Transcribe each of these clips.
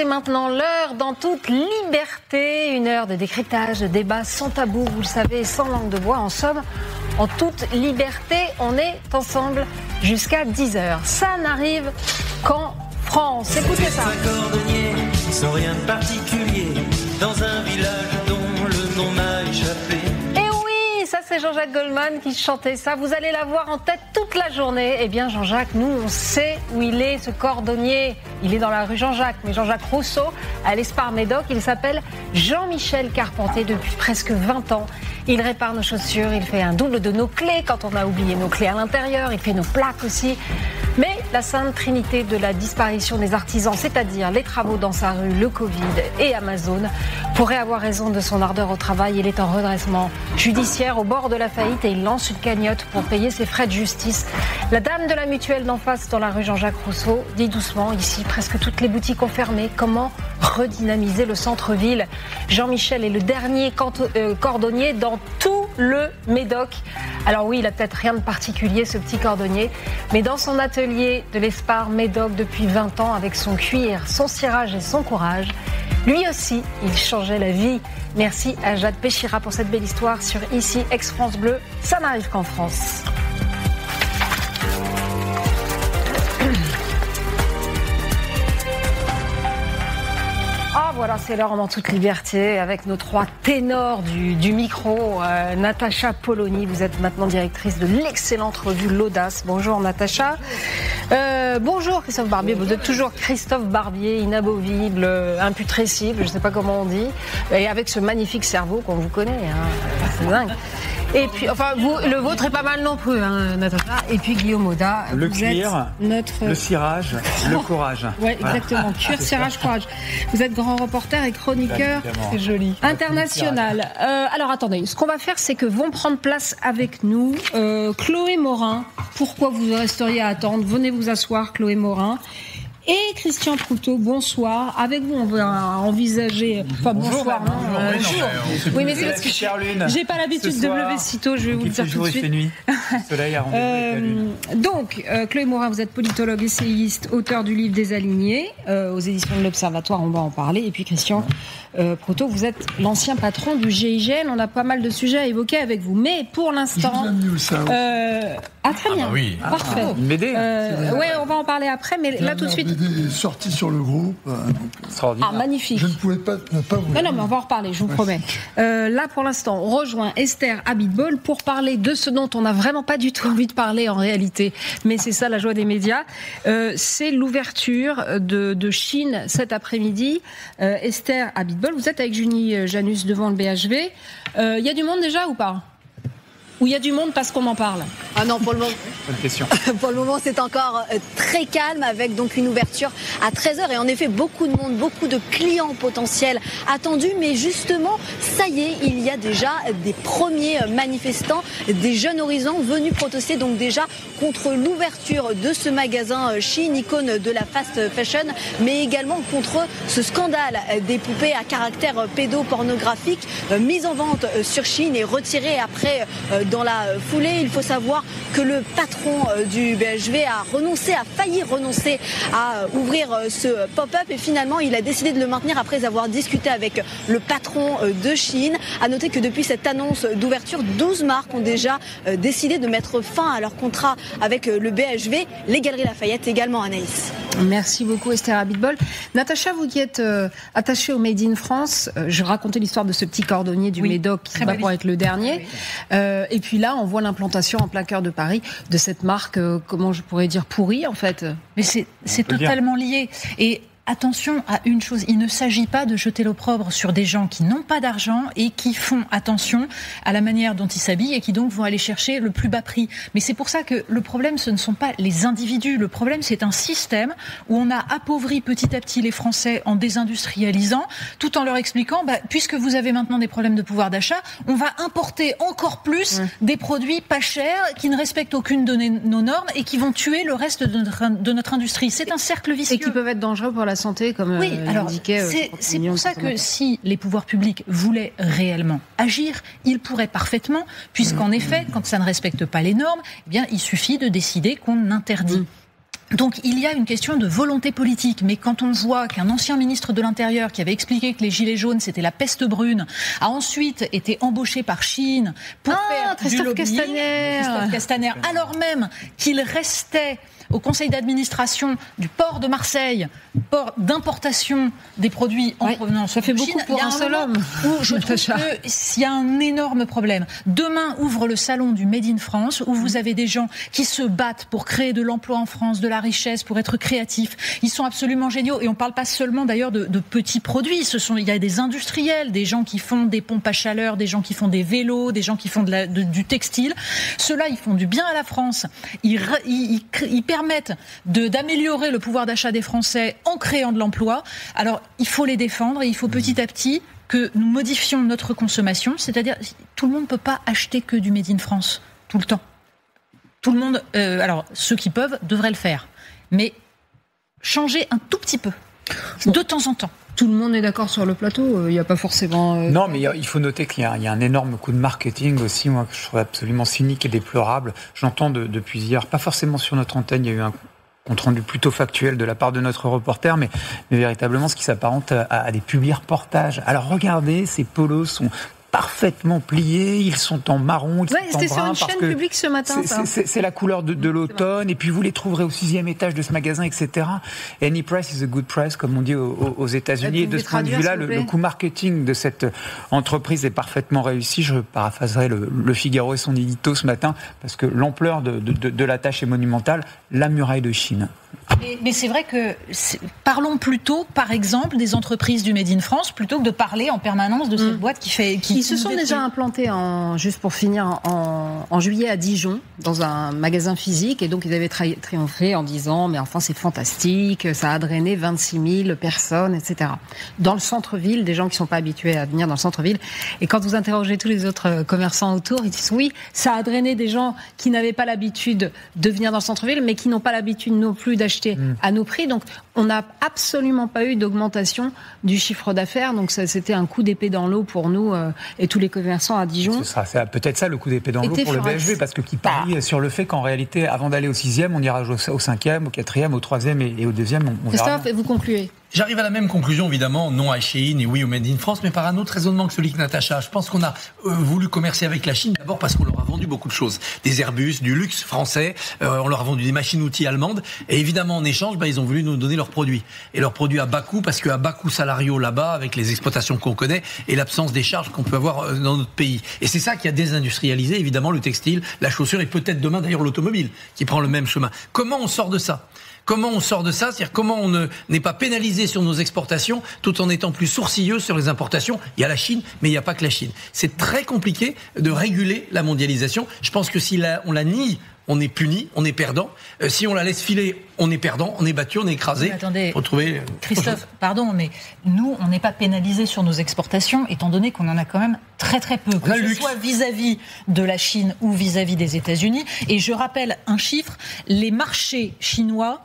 C'est maintenant l'heure dans toute liberté, une heure de décryptage, de débat sans tabou, vous le savez, sans langue de bois. En somme, en toute liberté, on est ensemble jusqu'à 10h. Ça n'arrive qu'en France. Écoutez ça. C'est un cordonnier, sans rien de particulier, dans un village dont le nom m'a échappé. Ça, c'est Jean-Jacques Goldman qui chantait ça. Vous allez l'avoir en tête toute la journée. Eh bien, Jean-Jacques, nous, on sait où il est, ce cordonnier. Il est dans la rue Jean-Jacques, mais Jean-Jacques Rousseau, à l'Espar-Médoc. Il s'appelle Jean-Michel Carpentier depuis presque 20 ans. Il répare nos chaussures, il fait un double de nos clés quand on a oublié nos clés à l'intérieur. Il fait nos plaques aussi. Mais la sainte trinité de la disparition des artisans, c'est-à-dire les travaux dans sa rue, le Covid et Amazon, pourrait avoir raison de son ardeur au travail. Il est en redressement judiciaire au bord de la faillite et il lance une cagnotte pour payer ses frais de justice. La dame de la mutuelle d'en face dans la rue Jean-Jacques Rousseau dit doucement, ici presque toutes les boutiques ont fermé. Comment redynamiser le centre-ville? Jean-Michel est le dernier cordonnier dans tout le Médoc. Alors oui, il a peut-être rien de particulier, ce petit cordonnier, mais dans son atelier de l'Espar-Médoc depuis 20 ans, avec son cuir, son cirage et son courage, lui aussi, il changeait la vie. Merci à Jade Péchira pour cette belle histoire sur Ici, Ex-France Bleu. Ça n'arrive qu'en France. Voilà, c'est l'heure dans toute liberté avec nos trois ténors du micro. Natacha Polony, vous êtes maintenant directrice de l'excellente revue L'Audace. Bonjour Natacha. Bonjour Christophe Barbier, vous êtes toujours Christophe Barbier, inamovible, imputrescible, je ne sais pas comment on dit, et avec ce magnifique cerveau qu'on vous connaît, hein. C'est dingue. Et puis, enfin, vous, le vôtre est pas mal non plus, hein, Natacha. Et puis Guillaume Audat, le vous cuir, êtes le cirage, le courage. Oui, exactement. Cuir, cirage, courage. Vous êtes grand reporter et chroniqueur. C'est joli. International. Alors attendez, ce qu'on va faire, c'est que vont prendre place avec nous Chloé Morin. Pourquoi vous resteriez à attendre? Venez vous asseoir, Chloé Morin. Et Christian Proutot, bonsoir. Avec vous, on va envisager... Enfin, bonsoir, non, bonjour. Oui, mais c'est parce que j'ai pas l'habitude de me lever si tôt, je vais vous le dire tout de suite. Il fait nuit. Le soleil a rendez-vous avec la lune. Donc, Chloé Morin, vous êtes politologue, essayiste, auteur du livre Des Alignés, aux éditions de l'Observatoire, on va en parler. Et puis Christian Proutot, vous êtes l'ancien patron du GIGN. On a pas mal de sujets à évoquer avec vous. Mais pour l'instant... très bien. Ah bah oui. Parfait. M'aider. Oui, on va en parler après, mais là tout de suite... est sorti sur le groupe. Extraordinaire. Ah, magnifique. Je ne pouvais pas ne pas vous... Non, mais on va en reparler, je vous promets. Là, pour l'instant, on rejoint Esther Abitbol pour parler de ce dont on n'a vraiment pas du tout envie de parler en réalité. Mais c'est ça la joie des médias. C'est l'ouverture de Chine cet après-midi. Esther Abitbol, vous êtes avec Junie Janus devant le BHV. Il y a du monde déjà ou pas? Ou il y a du monde parce qu'on en parle? Ah non, pour le moment. Bonne question. Pour le moment, c'est encore très calme avec donc une ouverture à 13h. Et en effet, beaucoup de monde, beaucoup de clients potentiels attendus. Mais justement, ça y est, il y a déjà des premiers manifestants, des jeunes horizons venus protester donc déjà contre l'ouverture de ce magasin Chine, icône de la fast fashion, mais également contre ce scandale des poupées à caractère pédopornographique mises en vente sur Chine et retirées après dans la foulée. Il faut savoir que le patron du BHV a failli renoncer à ouvrir ce pop-up et finalement il a décidé de le maintenir après avoir discuté avec le patron de Chine. À noter que depuis cette annonce d'ouverture, 12 marques ont déjà décidé de mettre fin à leur contrat avec le BHV, les Galeries Lafayette également, Anaïs. Merci beaucoup Esther Abitbol. Natacha, vous qui êtes attachée au Made in France, je racontais l'histoire de ce petit cordonnier du Médoc qui va pour être le dernier. Et puis là, on voit l'implantation en plein cœur de Paris de cette marque, comment je pourrais dire, pourrie en fait. Mais c'est totalement lié. Et attention à une chose, il ne s'agit pas de jeter l'opprobre sur des gens qui n'ont pas d'argent et qui font attention à la manière dont ils s'habillent et qui donc vont aller chercher le plus bas prix. Mais c'est pour ça que le problème, ce ne sont pas les individus. Le problème, c'est un système où on a appauvri petit à petit les Français en désindustrialisant, tout en leur expliquant, puisque vous avez maintenant des problèmes de pouvoir d'achat, on va importer encore plus des produits pas chers qui ne respectent aucune de nos normes et qui vont tuer le reste de notre industrie. C'est un cercle vicieux. Et qui peuvent être dangereux pour la santé, comme l'indiquait. C'est pour ça que si les pouvoirs publics voulaient réellement agir, ils pourraient parfaitement, puisqu'en effet, quand ça ne respecte pas les normes, eh bien, il suffit de décider qu'on interdit. Donc il y a une question de volonté politique, mais quand on voit qu'un ancien ministre de l'Intérieur qui avait expliqué que les gilets jaunes c'était la peste brune, a ensuite été embauché par Chine pour faire Christophe du lobbying, Castaner. Castaner, alors même qu'il restait au conseil d'administration du port de Marseille, port d'importation des produits en provenance ça fait de beaucoup Chine, pour un seul homme. Où je trouve qu'il y a un énorme problème. Demain ouvre le salon du Made in France, où vous avez des gens qui se battent pour créer de l'emploi en France, de la richesse, pour être créatifs. Ils sont absolument géniaux. Et on ne parle pas seulement d'ailleurs de petits produits. Il y a des industriels, des gens qui font des pompes à chaleur, des gens qui font des vélos, des gens qui font du textile. Ceux-là, ils font du bien à la France. Ils permettent d'améliorer le pouvoir d'achat des Français en créant de l'emploi. Alors, il faut les défendre et il faut petit à petit que nous modifions notre consommation. C'est-à-dire, tout le monde ne peut pas acheter que du Made in France tout le temps. Tout le monde, alors ceux qui peuvent, devraient le faire. Mais changer un tout petit peu, de temps en temps. Tout le monde est d'accord sur le plateau, il n'y a pas forcément... Non, mais il faut noter qu'il y a un énorme coup de marketing aussi, moi, que je trouve absolument cynique et déplorable. J'entends depuis hier, pas forcément sur notre antenne, il y a eu un compte rendu plutôt factuel de la part de notre reporter, mais véritablement ce qui s'apparente à des publi-reportages. Alors regardez, ces polos sont parfaitement pliés, ils sont en marron, ils sont en brun. C'était sur une chaîne publique ce matin, ça. C'est la couleur de l'automne, et puis vous les trouverez au 6e étage de ce magasin, etc. Any price is a good price, comme on dit aux États-Unis. Et de ce point de vue-là, le coût marketing de cette entreprise est parfaitement réussi. Je paraphraserai le Figaro et son édito ce matin, parce que l'ampleur de la tâche est monumentale. La muraille de Chine. Mais c'est vrai que parlons plutôt, par exemple, des entreprises du Made in France, plutôt que de parler en permanence de cette boîte qui Ils se sont déjà implantés, juste pour finir, en juillet à Dijon, dans un magasin physique, et donc ils avaient triomphé en disant « mais enfin c'est fantastique, ça a drainé 26 000 personnes, etc. » Dans le centre-ville, des gens qui ne sont pas habitués à venir dans le centre-ville, et quand vous interrogez tous les autres commerçants autour, ils disent « oui, ça a drainé des gens qui n'avaient pas l'habitude de venir dans le centre-ville, mais qui n'ont pas l'habitude non plus d'acheter à nos prix. » Donc on n'a absolument pas eu d'augmentation du chiffre d'affaires, donc c'était un coup d'épée dans l'eau pour nous et tous les commerçants à Dijon. C'est peut-être ça le coup d'épée dans l'eau pour le BHV, parce que qui parie sur le fait qu'en réalité, avant d'aller au 6e, on ira au 5e, au 4e, au 3e et au 2e. On verra. Christophe, vous concluez. J'arrive à la même conclusion, évidemment, non à Shein et oui au Made in France, mais par un autre raisonnement que celui que Natacha. Je pense qu'on a voulu commercer avec la Chine, d'abord parce qu'on leur a vendu beaucoup de choses. Des Airbus, du luxe français, on leur a vendu des machines-outils allemandes, et évidemment, en échange, ils ont voulu nous donner leurs produits. Et leurs produits à bas coût, parce qu'à bas coût salariaux là-bas, avec les exploitations qu'on connaît, et l'absence des charges qu'on peut avoir dans notre pays. Et c'est ça qui a désindustrialisé, évidemment, le textile, la chaussure, et peut-être demain, d'ailleurs, l'automobile, qui prend le même chemin. Comment on sort de ça ? Comment on sort de ça ? C'est-à-dire comment on n'est pas pénalisé sur nos exportations tout en étant plus sourcilleux sur les importations. Il y a la Chine, mais il n'y a pas que la Chine. C'est très compliqué de réguler la mondialisation. Je pense que si on la nie, on est puni, on est perdant. Si on la laisse filer, on est perdant, on est battu, on est écrasé. Attendez, faut trouver Christophe, pardon, mais nous, on n'est pas pénalisé sur nos exportations, étant donné qu'on en a quand même très très peu, que ce soit vis-à-vis de la Chine ou vis-à-vis des États-Unis. Et je rappelle un chiffre, les marchés chinois,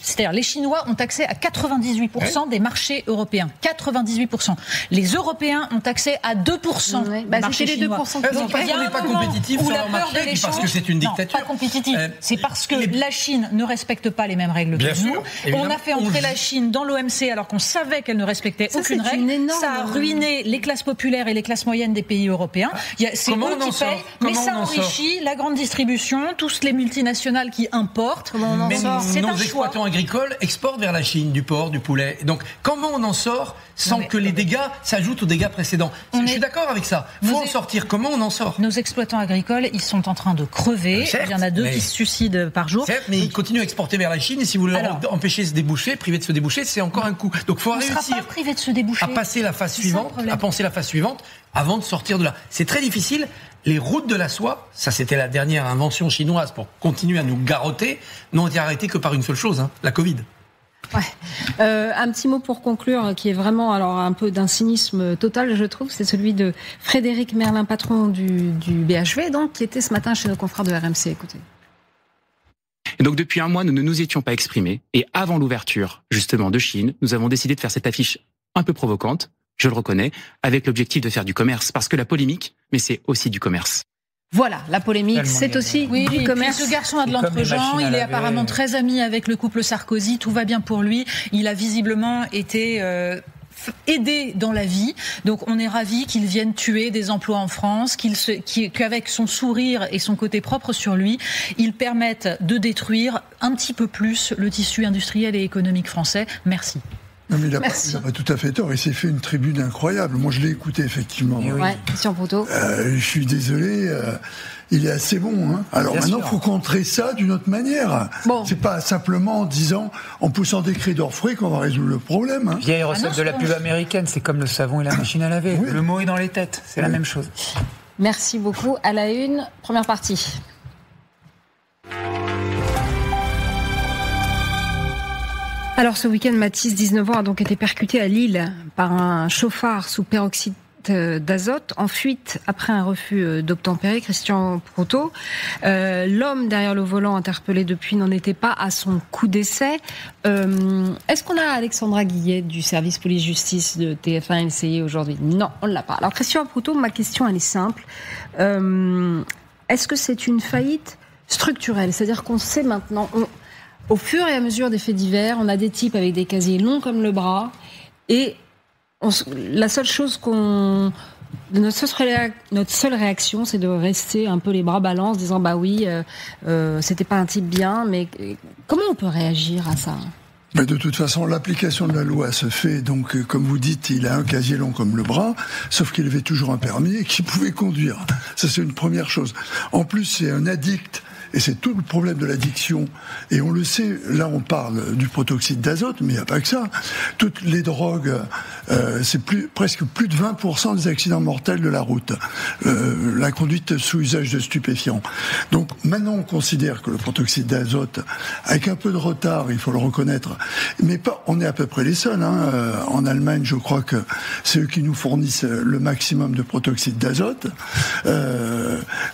c'est-à-dire les Chinois ont accès à 98% des marchés européens. 98%. Les Européens ont accès à 2% des marchés chinois. Donc on n'est pas compétitif sur leur marché parce que c'est une dictature. Non, pas compétitif. C'est parce que la Chine ne respecte pas les mêmes règles que nous. On a fait entrer la Chine dans l'OMC alors qu'on savait qu'elle ne respectait aucune règle. Ça a ruiné les classes populaires et les classes moyennes des pays européens. C'est eux qui payent, mais ça enrichit la grande distribution, tous les multinationales qui importent. Mais nos exploitants agricoles exportent vers la Chine du porc, du poulet. Donc comment on en sort sans que les dégâts s'ajoutent aux dégâts précédents ? Je suis d'accord avec ça. Il faut en sortir. Comment on en sort ? Nos exploitants agricoles, ils sont en train de crever. Certes, il y en a 2 qui se suicident par jour. Certes, mais ils continuent à exporter vers la Chine. Et si vous voulez empêcher de se déboucher, priver de se déboucher, c'est encore un coup. Donc il faut réussir à passer la phase suivante, à penser la phase suivante avant de sortir de là. C'est très difficile. Les routes de la soie, ça c'était la dernière invention chinoise pour continuer à nous garrotter, n'ont été arrêtées que par une seule chose, la Covid. Ouais. Un petit mot pour conclure, qui est vraiment un peu d'un cynisme total, je trouve, c'est celui de Frédéric Merlin, patron du BHV, donc, qui était ce matin chez nos confrères de RMC. Écoutez. Et donc depuis un mois, nous ne nous étions pas exprimés. Et avant l'ouverture, justement, de Chine, nous avons décidé de faire cette affiche un peu provocante, je le reconnais, avec l'objectif de faire du commerce. Parce que la polémique, mais c'est aussi du commerce. Voilà, la polémique, c'est aussi du commerce. Ce garçon a de l'entre-gens, il est apparemment très ami avec le couple Sarkozy, tout va bien pour lui. Il a visiblement été aidé dans la vie, donc on est ravis qu'il vienne tuer des emplois en France, qu'avec son sourire et son côté propre sur lui, il permette de détruire un petit peu plus le tissu industriel et économique français. Merci. Non, mais il n'a pas tout à fait tort. Il s'est fait une tribune incroyable. Moi, je l'ai écouté, effectivement. Christian Proutot. Je suis désolé, il est assez bon. Hein. Alors bien maintenant, il faut contrer ça d'une autre manière. Bon. C'est pas simplement en disant, en poussant des cris d'orfraie qu'on va résoudre le problème. Hein. Vieille recette de la pub américaine, c'est comme le savon et la machine à laver. Oui. Le mot est dans les têtes, c'est la même chose. Merci beaucoup. À la une, première partie. Alors ce week-end, Mathis, 19 ans, a donc été percuté à Lille par un chauffard sous peroxyde d'azote en fuite après un refus d'obtempérer. Christian Proutot, l'homme derrière le volant interpellé depuis n'en était pas à son coup d'essai. Est-ce qu'on a Alexandra Guillet du service police-justice de TF1 LCI aujourd'hui? Non, on ne l'a pas. Alors Christian Proutot, ma question elle est simple. Est-ce que c'est une faillite structurelle? C'est-à-dire qu'on sait maintenant... Au fur et à mesure des faits divers, on a des types avec des casiers longs comme le bras, et la seule chose notre seule réaction, c'est de rester un peu les bras ballants, en disant bah oui, c'était pas un type bien, mais comment on peut réagir à ça? Mais de toute façon, l'application de la loi se fait, donc, comme vous dites, il a un casier long comme le bras, sauf qu'il avait toujours un permis et qu'il pouvait conduire. Ça, c'est une première chose. En plus, c'est un addict. Et c'est tout le problème de l'addiction. Et on le sait, là on parle du protoxyde d'azote, mais il n'y a pas que ça. Toutes les drogues, c'est presque plus de 20% des accidents mortels de la route. La conduite sous usage de stupéfiants. Donc maintenant on considère que le protoxyde d'azote, avec un peu de retard, il faut le reconnaître, mais pas, on est à peu près les seuls. Hein. En Allemagne, je crois que c'est eux qui nous fournissent le maximum de protoxyde d'azote.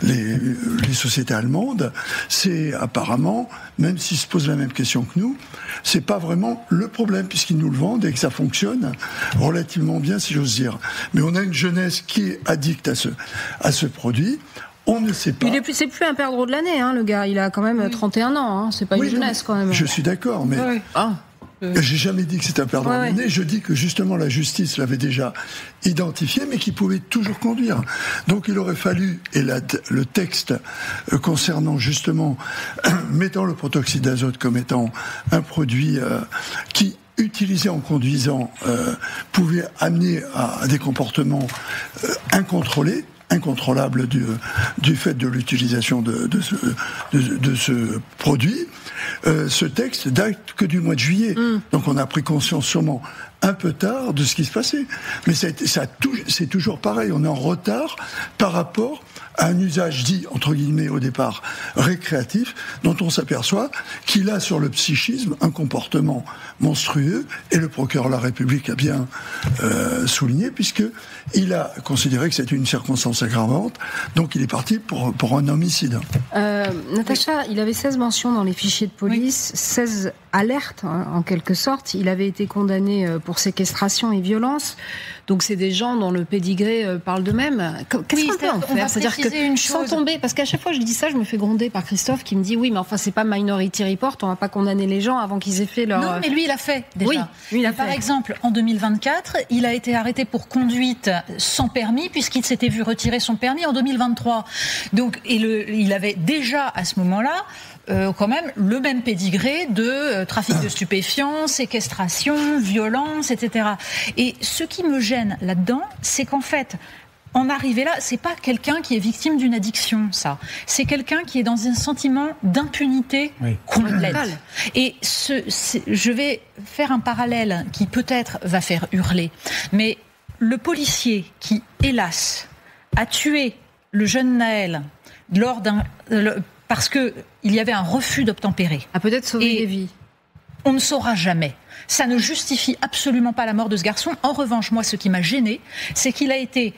Les sociétés allemandes, c'est apparemment, même s'ils se posent la même question que nous, c'est pas vraiment le problème puisqu'ils nous le vendent et que ça fonctionne relativement bien, si j'ose dire. Mais on a une jeunesse qui est addicte à ce produit. On ne sait pas. C'est plus un perdreau de l'année, hein, le gars. Il a quand même 31 ans. Hein. C'est pas une jeunesse quand même. Je suis d'accord, mais. Oui. J'ai jamais dit que c'était un perdreau de l'année. Je dis que justement la justice l'avait déjà identifié, mais qu'il pouvait toujours conduire. Donc il aurait fallu, et le texte concernant justement mettant le protoxyde d'azote comme étant un produit qui utilisé en conduisant pouvait amener à des comportements incontrôlables du fait de l'utilisation de ce produit. Ce texte date que du mois de juillet. Donc on a pris conscience sûrement un peu tard de ce qui se passait. Mais c'est toujours pareil, on est en retard par rapport à un usage dit, entre guillemets, au départ, récréatif, dont on s'aperçoit qu'il a sur le psychisme un comportement monstrueux, et le procureur de la République a bien souligné, puisqu'il a considéré que c'était une circonstance aggravante, donc il est parti pour un homicide. Natacha, il avait 16 mentions dans les fichiers de police, 16 alertes, hein, en quelque sorte. Il avait été condamné pour séquestration et violence. Donc c'est des gens dont le pédigré parle d'eux-mêmes. Qu'est-ce qu'on peut en faire? C'est-à-dire que sans tomber, parce qu'à chaque fois je dis ça, je me fais gronder par Christophe qui me dit oui, mais enfin c'est pas Minority Report, on va pas condamner les gens avant qu'ils aient fait leur... Non, mais lui il a fait déjà. Oui, lui, il a Par exemple, en 2024, il a été arrêté pour conduite sans permis puisqu'il s'était vu retirer son permis en 2023. Donc il avait déjà à ce moment-là quand même le même pédigré de trafic de stupéfiants, séquestration, violence, etc. Et ce qui me gêne là-dedans, c'est qu'en fait, en arriver là, c'est pas quelqu'un qui est victime d'une addiction, ça. C'est quelqu'un qui est dans un sentiment d'impunité complète. Et je vais faire un parallèle qui peut-être va faire hurler, mais le policier qui, hélas, a tué le jeune Naël parce qu'il y avait un refus d'obtempérer. A peut-être sauvé des vies. On ne saura jamais. Ça ne justifie absolument pas la mort de ce garçon. En revanche, moi, ce qui m'a gêné, c'est qu'il a été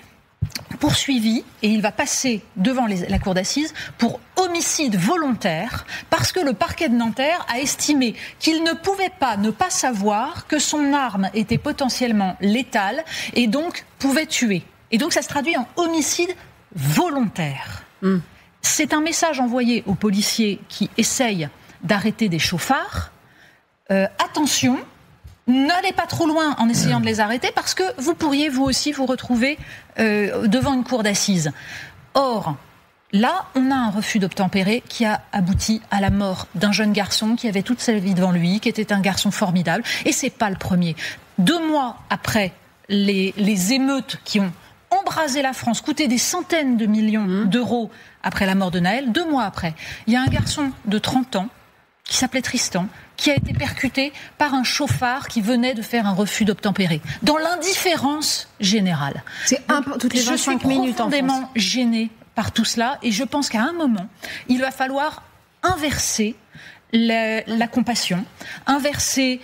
poursuivi et il va passer devant la cour d'assises pour homicide volontaire parce que le parquet de Nanterre a estimé qu'il ne pouvait pas ne pas savoir que son arme était potentiellement létale et donc pouvait tuer. Et donc ça se traduit en homicide volontaire. C'est un message envoyé aux policiers qui essayent d'arrêter des chauffards. Attention, n'allez pas trop loin en essayant de les arrêter parce que vous pourriez vous aussi vous retrouver devant une cour d'assises. Or, là, on a un refus d'obtempérer qui a abouti à la mort d'un jeune garçon qui avait toute sa vie devant lui, qui était un garçon formidable. Et c'est pas le premier. 2 mois après les émeutes qui ont embrasé la France, coûté des centaines de millions d'euros après la mort de Naël, 2 mois après, il y a un garçon de 30 ans qui s'appelait Tristan, qui a été percuté par un chauffard qui venait de faire un refus d'obtempérer. Dans l'indifférence générale. C'est toutes les 25 minutes en France. Je suis profondément gênée par tout cela et je pense qu'à un moment, il va falloir inverser la compassion, inverser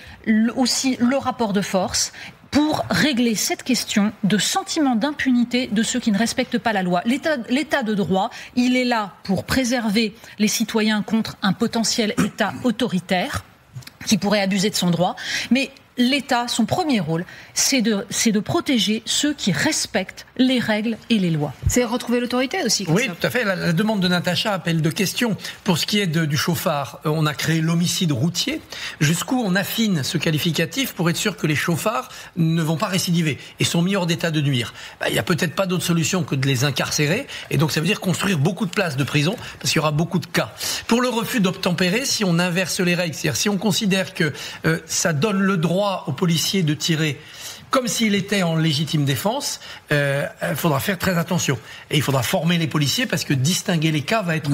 aussi le rapport de force pour régler cette question de sentiment d'impunité de ceux qui ne respectent pas la loi. L'état de droit, il est là pour préserver les citoyens contre un potentiel État autoritaire qui pourrait abuser de son droit, mais l'État, son premier rôle, c'est de protéger ceux qui respectent les règles et les lois. C'est retrouver l'autorité aussi. Oui, tout à fait. La demande de Natacha appelle 2 questions. Pour ce qui est du chauffard, on a créé l'homicide routier. Jusqu'où on affine ce qualificatif pour être sûr que les chauffards ne vont pas récidiver et sont mis hors d'état de nuire. Il n'y a peut-être pas d'autre solution que de les incarcérer. Et donc ça veut dire construire beaucoup de places de prison parce qu'il y aura beaucoup de cas. Pour le refus d'obtempérer, si on inverse les règles, c'est-à-dire si on considère que ça donne le droit aux policiers de tirer comme s'il était en légitime défense, il faudra faire très attention. Et il faudra former les policiers parce que distinguer les cas va être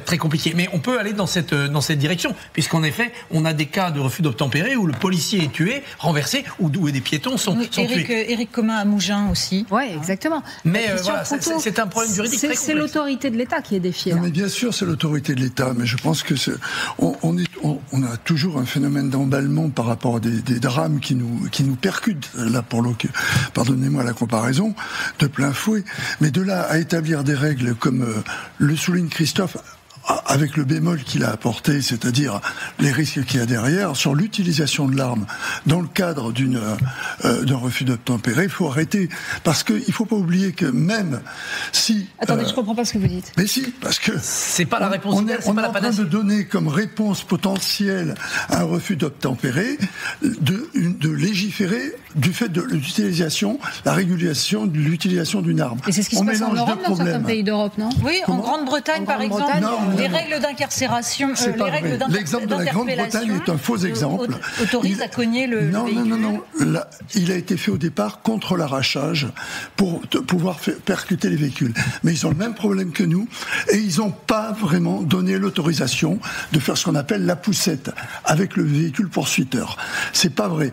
très compliqué. Mais on peut aller dans cette direction, puisqu'en effet, on a des cas de refus d'obtempérer où le policier est tué, renversé, ou où des piétons sont tués. Éric Commun à Mougins aussi. Oui, exactement. Mais voilà, c'est un problème juridique très complexe. C'est l'autorité de l'État qui est défiée. Non, mais bien sûr, c'est l'autorité de l'État, mais je pense que on a toujours un phénomène d'emballement par rapport à des drames qui nous percutent. Là, pardonnez-moi la comparaison, de plein fouet. Mais de là à établir des règles comme le souligne Christophe, avec le bémol qu'il a apporté, c'est-à-dire les risques qu'il y a derrière, sur l'utilisation de l'arme dans le cadre d'un refus d'obtempérer, il faut arrêter. Parce qu'il ne faut pas oublier que même si... Attendez, je ne comprends pas ce que vous dites. Mais si, parce que... C'est pas la réponse. On est en train de donner comme réponse potentielle à un refus d'obtempérer, de légiférer du fait de l'utilisation, la régulation de l'utilisation d'une arme. Et c'est ce qui se passe en Europe, dans certains pays d'Europe, non ? Oui, en Grande-Bretagne, par exemple. Les règles d'incarcération, l'exemple de la Grande-Bretagne est un faux exemple. Autorise à cogner le véhicule. Non. Là, il a été fait au départ contre l'arrachage pour pouvoir percuter les véhicules. Mais ils ont le même problème que nous et ils n'ont pas vraiment donné l'autorisation de faire ce qu'on appelle la poussette avec le véhicule poursuiteur. C'est pas vrai.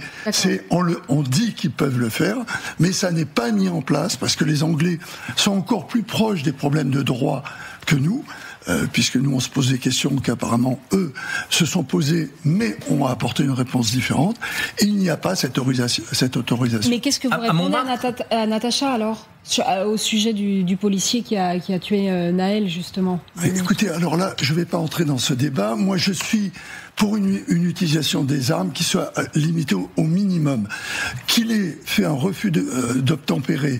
On dit qu'ils peuvent le faire, mais ça n'est pas mis en place parce que les Anglais sont encore plus proches des problèmes de droit que nous. Puisque nous on se pose des questions qu'apparemment eux se sont posées, mais ont apporté une réponse différente. Et il n'y a pas cette autorisation. Mais qu'est-ce que vous répondez à Natacha alors au sujet du policier qui a tué Naël justement? Écoutez, alors là, je ne vais pas entrer dans ce débat. Moi, je suis pour une utilisation des armes qui soit limitée au minimum, qu'il ait fait un refus d'obtempérer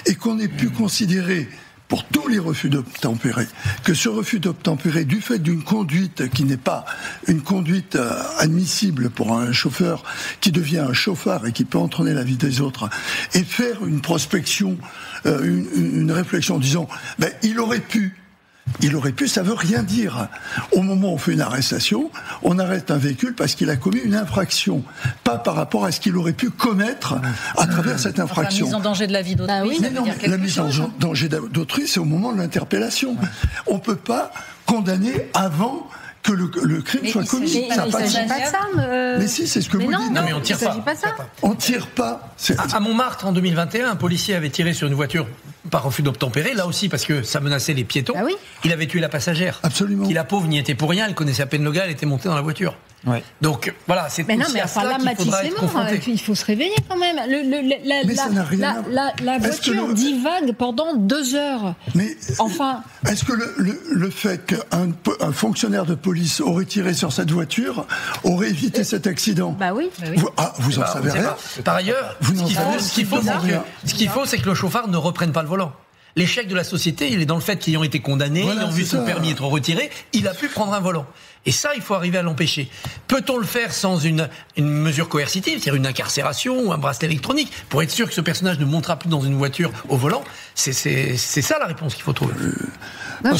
et qu'on ait pu considérer pour tous les refus d'obtempérer, que ce refus d'obtempérer, du fait d'une conduite qui n'est pas une conduite admissible pour un chauffeur qui devient un chauffard et qui peut entraîner la vie des autres, et faire une prospection, une réflexion en disant il aurait pu, ça veut rien dire. Au moment où on fait une arrestation, on arrête un véhicule parce qu'il a commis une infraction, pas par rapport à ce qu'il aurait pu commettre à travers cette infraction. La mise en danger de la vie d'autrui. La mise en danger d'autrui, c'est au moment de l'interpellation. On ne peut pas condamner avant que le crime soit commis. Il ne s'agit pas de ça. Mais si, c'est ce que vous dites. Non, mais on tire pas. On tire pas. À Montmartre, en 2021, un policier avait tiré sur une voiture par refus d'obtempérer, là aussi parce que ça menaçait les piétons. Ah oui. Il avait tué la passagère. Absolument. Qui, la pauvre, n'y était pour rien, elle connaissait à peine le gars, elle était montée dans la voiture. Ouais. Donc voilà, c'est aussi à cela qu'il faudra être confronté. Il faut se réveiller quand même. La voiture divague pendant 2 heures. Mais enfin, est-ce que le fait qu'un fonctionnaire de police aurait tiré sur cette voiture aurait évité cet accident? Bah oui. Vous en savez rien. Par ailleurs, ce qu'il faut, c'est que le chauffard ne reprenne pas le volant. L'échec de la société, il est dans le fait qu'ayant été condamné, ayant vu son permis être retiré, il a pu prendre un volant. Et ça, il faut arriver à l'empêcher. Peut-on le faire sans une mesure coercitive, c'est-à-dire une incarcération ou un bracelet électronique, pour être sûr que ce personnage ne montera plus dans une voiture au volant? C'est ça la réponse qu'il faut trouver. Non,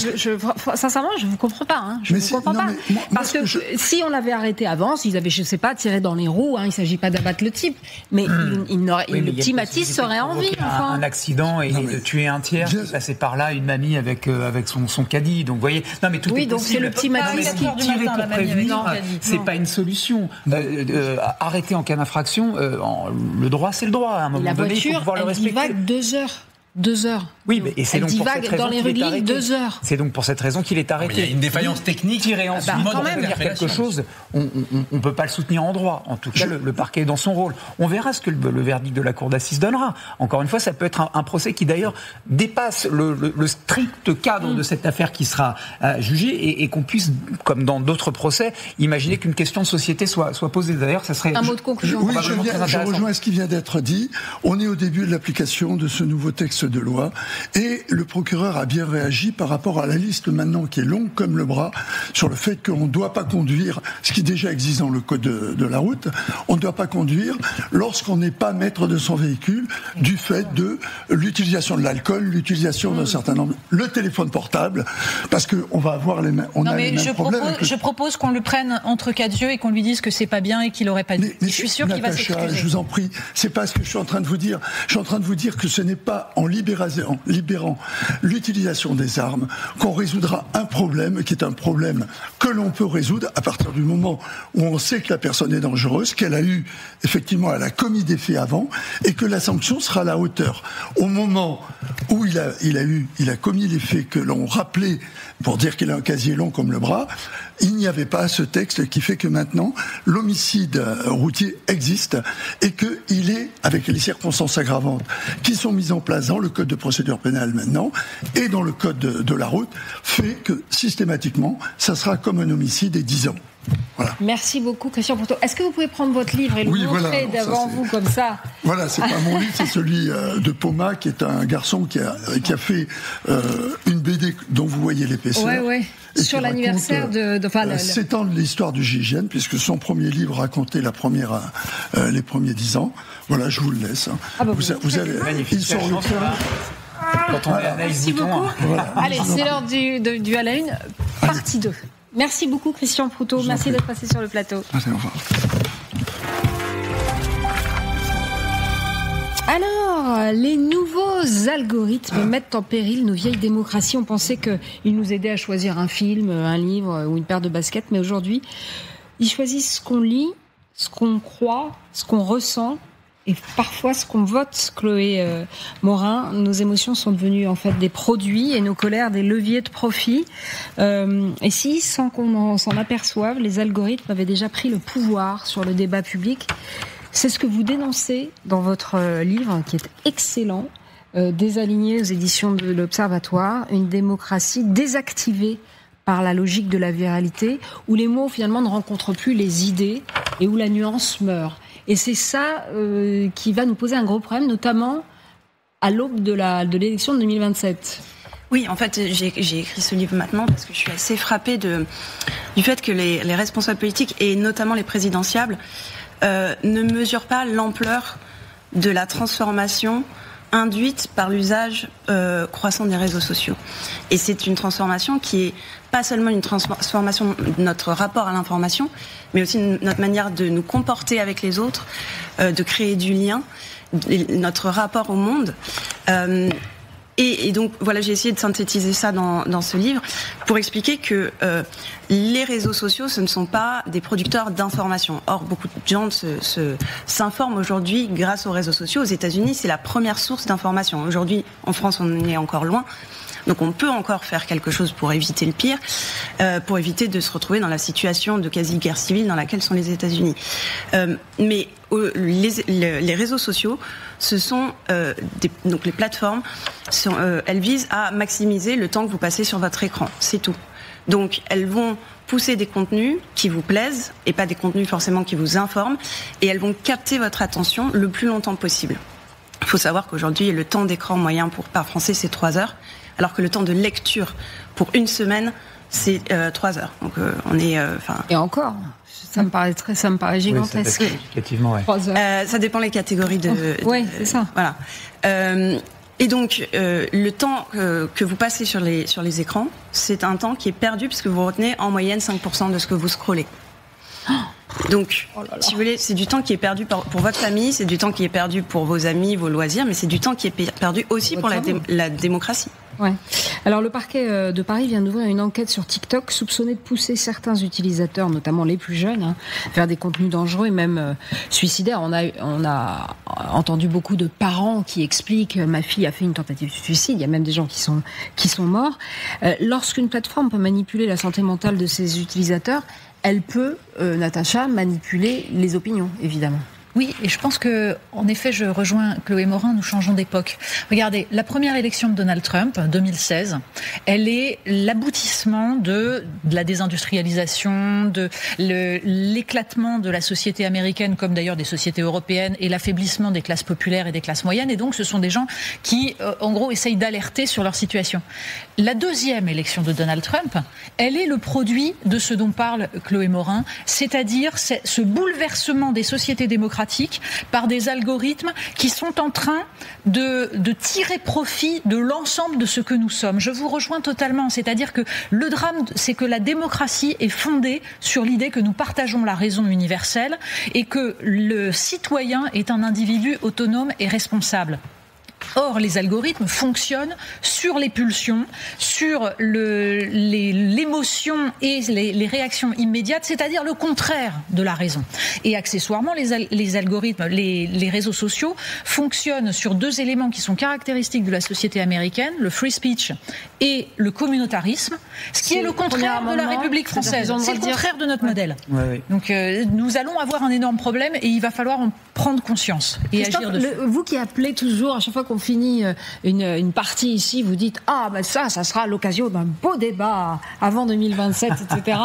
sincèrement, je ne vous comprends pas. Je ne vous comprends pas. Parce que si on l'avait arrêté avant, s'ils avaient, je ne sais pas, tiré dans les roues, il ne s'agit pas d'abattre le type, mais le petit Mathis serait en vie. Un accident et de tuer un tiers, qui passait par là, une mamie avec son caddie. Donc, vous voyez, non, mais tout est possible. Donc c'est le petit Mathis qui tirer pour prévenir, c'est pas une solution. Arrêter en cas d'infraction, le droit, c'est le droit. À un moment donné, il faut pouvoir le respecter. La voiture, elle divague 2 heures. 2 heures. Oui, mais c'est donc pour cette raison dans les rues de Lille 2 heures. C'est donc pour cette raison qu'il est arrêté. Il y a une défaillance technique. Tirer ensuite, faire quelque chose, on ne peut pas le soutenir en droit. En tout cas, le parquet est dans son rôle. On verra ce que le verdict de la cour d'assises donnera. Encore une fois, ça peut être un procès qui d'ailleurs dépasse le strict cadre de cette affaire qui sera jugée et qu'on puisse, comme dans d'autres procès, imaginer qu'une question de société soit posée. D'ailleurs, ça serait un mot de conclusion. Oui, je rejoins ce qui vient d'être dit. On est au début de l'application de ce nouveau texte de loi et le procureur a bien réagi par rapport à la liste maintenant qui est longue comme le bras sur le fait qu'on ne doit pas conduire, ce qui déjà existe dans le code de la route, on ne doit pas conduire lorsqu'on n'est pas maître de son véhicule du fait de l'utilisation de l'alcool, l'utilisation d'un certain nombre, le téléphone portable, parce qu'on va avoir les mêmes problèmes. Je propose qu'on le prenne entre 4 yeux et qu'on lui dise que c'est pas bien et qu'il aurait pas dû. Je suis sûr qu'il va s'excuser. Je vous en prie, c'est pas ce que je suis en train de vous dire. Je suis en train de vous dire que ce n'est pas en libérant l'utilisation des armes qu'on résoudra un problème qui est un problème que l'on peut résoudre à partir du moment où on sait que la personne est dangereuse, qu'elle a eu, effectivement, elle a commis des faits avant et que la sanction sera à la hauteur. Au moment où il a commis les faits que l'on rappelait pour dire qu'il a un casier long comme le bras, il n'y avait pas ce texte qui fait que maintenant l'homicide routier existe et qu'il est, avec les circonstances aggravantes qui sont mises en place dans le code de procédure pénale maintenant et dans le code de la route, fait que systématiquement ça sera comme un homicide et 10 ans. Voilà. Merci beaucoup Christian Proutot. Est-ce que vous pouvez prendre votre livre et le montrer devant vous comme ça? Voilà, c'est pas mon livre, c'est celui de Poma, qui est un garçon qui a fait une BD dont vous voyez l'épaisseur. Ouais. Sur l'anniversaire de 7 ans de l'histoire du GIGN, puisque son premier livre racontait les premiers 10 ans. Voilà, je vous le laisse. Vous avez magnifique. Quand on est Merci beaucoup. Voilà. Allez, c'est l'heure du à la une, partie 2. Merci beaucoup Christian Proutot, merci d'être passé sur le plateau. Merci, au revoir. Alors, les nouveaux algorithmes mettent en péril nos vieilles démocraties. On pensait qu'ils nous aidaient à choisir un film, un livre ou une paire de baskets, mais aujourd'hui, ils choisissent ce qu'on lit, ce qu'on croit, ce qu'on ressent et parfois ce qu'on vote. Chloé Morin, nos émotions sont devenues en fait des produits et nos colères des leviers de profit. Et si, sans qu'on s'en aperçoive, les algorithmes avaient déjà pris le pouvoir sur le débat public. C'est ce que vous dénoncez dans votre livre, qui est excellent, Désaligné aux éditions de l'Observatoire, une démocratie désactivée par la logique de la viralité, où les mots finalement ne rencontrent plus les idées et où la nuance meurt. Et c'est ça qui va nous poser un gros problème, notamment à l'aube de l'élection de 2027. Oui, en fait, j'ai écrit ce livre maintenant parce que je suis assez frappée du fait que les responsables politiques, et notamment les présidentiables, ne mesurent pas l'ampleur de la transformation induite par l'usage croissant des réseaux sociaux. Et c'est une transformation qui est pas seulement une transformation de notre rapport à l'information, mais aussi notre manière de nous comporter avec les autres, de créer du lien, notre rapport au monde. Et donc, voilà, j'ai essayé de synthétiser ça dans ce livre pour expliquer que les réseaux sociaux, ce ne sont pas des producteurs d'informations. Or, beaucoup de gens s'informent aujourd'hui grâce aux réseaux sociaux. Aux États-Unis, c'est la première source d'information. Aujourd'hui, en France, on est encore loin. Donc on peut encore faire quelque chose pour éviter le pire, pour éviter de se retrouver dans la situation de quasi-guerre civile dans laquelle sont les États-Unis. Mais les réseaux sociaux, ce sont donc les plateformes, elles visent à maximiser le temps que vous passez sur votre écran, c'est tout. Donc elles vont pousser des contenus qui vous plaisent et pas des contenus forcément qui vous informent, et elles vont capter votre attention le plus longtemps possible. Il faut savoir qu'aujourd'hui, le temps d'écran moyen par Français, c'est 3 heures, alors que le temps de lecture pour une semaine, c'est 3 heures. Donc on est... Et encore, ça me paraît gigantesque. Oui, significativement, ouais. 3 heures. Ça dépend les catégories de... Oui, c'est ça. Voilà. Et donc, le temps que vous passez sur les écrans, c'est un temps qui est perdu puisque vous retenez en moyenne 5% de ce que vous scrollez. Donc, si vous voulez, c'est du temps qui est perdu pour votre famille, c'est du temps qui est perdu pour vos amis, vos loisirs, mais c'est du temps qui est perdu aussi pour la démocratie. Ouais. Alors le parquet de Paris vient d'ouvrir une enquête sur TikTok soupçonné de pousser certains utilisateurs, notamment les plus jeunes, vers des contenus dangereux et même suicidaires. On a entendu beaucoup de parents qui expliquent ma fille a fait une tentative de suicide. Il y a même des gens qui sont morts. Lorsqu'une plateforme peut manipuler la santé mentale de ses utilisateurs, elle peut, Natacha, manipuler les opinions, évidemment. Oui, et je pense que, en effet, je rejoins Chloé Morin, nous changeons d'époque. Regardez, la première élection de Donald Trump, 2016, elle est l'aboutissement de la désindustrialisation, de l'éclatement de la société américaine, comme d'ailleurs des sociétés européennes, et l'affaiblissement des classes populaires et des classes moyennes. Et donc, ce sont des gens qui, en gros, essayent d'alerter sur leur situation. La deuxième élection de Donald Trump, elle est le produit de ce dont parle Chloé Morin, c'est-à-dire ce bouleversement des sociétés démocratiques par des algorithmes qui sont en train de tirer profit de l'ensemble de ce que nous sommes. Je vous rejoins totalement, c'est-à-dire que le drame, c'est que la démocratie est fondée sur l'idée que nous partageons la raison universelle et que le citoyen est un individu autonome et responsable. Or, les algorithmes fonctionnent sur les pulsions, sur l'émotion et les réactions immédiates, c'est-à-dire le contraire de la raison. Et accessoirement, les algorithmes, les réseaux sociaux fonctionnent sur 2 éléments qui sont caractéristiques de la société américaine, le free speech et le communautarisme, ce qui est le contraire de la République française. C'est le contraire de notre modèle. Ouais, oui. Donc, nous allons avoir un énorme problème et il va falloir en prendre conscience et agir dessus. Vous qui appelez toujours, à chaque fois qu'on finit une partie ici, vous dites « Ah, ben ça sera l'occasion d'un beau débat avant 2027, etc. »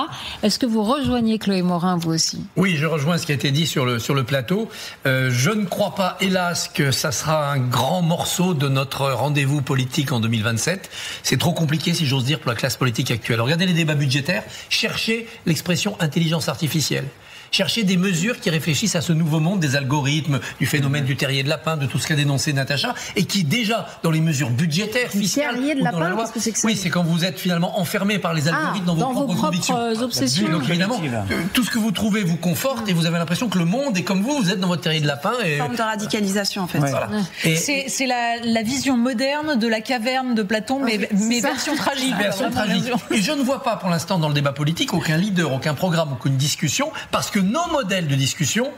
Est-ce que vous rejoignez Chloé Morin, vous aussi ? Oui, je rejoins ce qui a été dit sur le plateau. Je ne crois pas, hélas, que ça sera un grand morceau de notre rendez-vous politique en 2027. C'est trop compliqué, si j'ose dire, pour la classe politique actuelle. Regardez les débats budgétaires, cherchez l'expression intelligence artificielle. Chercher des mesures qui réfléchissent à ce nouveau monde des algorithmes, du phénomène du terrier de lapin, de tout ce qu'a dénoncé Natacha, et qui déjà, dans les mesures budgétaires, fiscales, terrier de ou lapin, dans la loi, qu'est-ce que c'est que ça ? oui, c'est quand vous êtes finalement enfermé par les algorithmes dans vos propres convictions. Obsessions. Donc évidemment, tout ce que vous trouvez vous conforte et vous avez l'impression que le monde est comme vous êtes dans votre terrier de lapin. Et... Une forme de radicalisation en fait. Ouais. Voilà. Et c'est la vision moderne de la caverne de Platon, mais version tragique. Version tragique. Et je ne vois pas pour l'instant dans le débat politique aucun leader, aucun programme, aucune discussion, parce que nos modèles de discussion,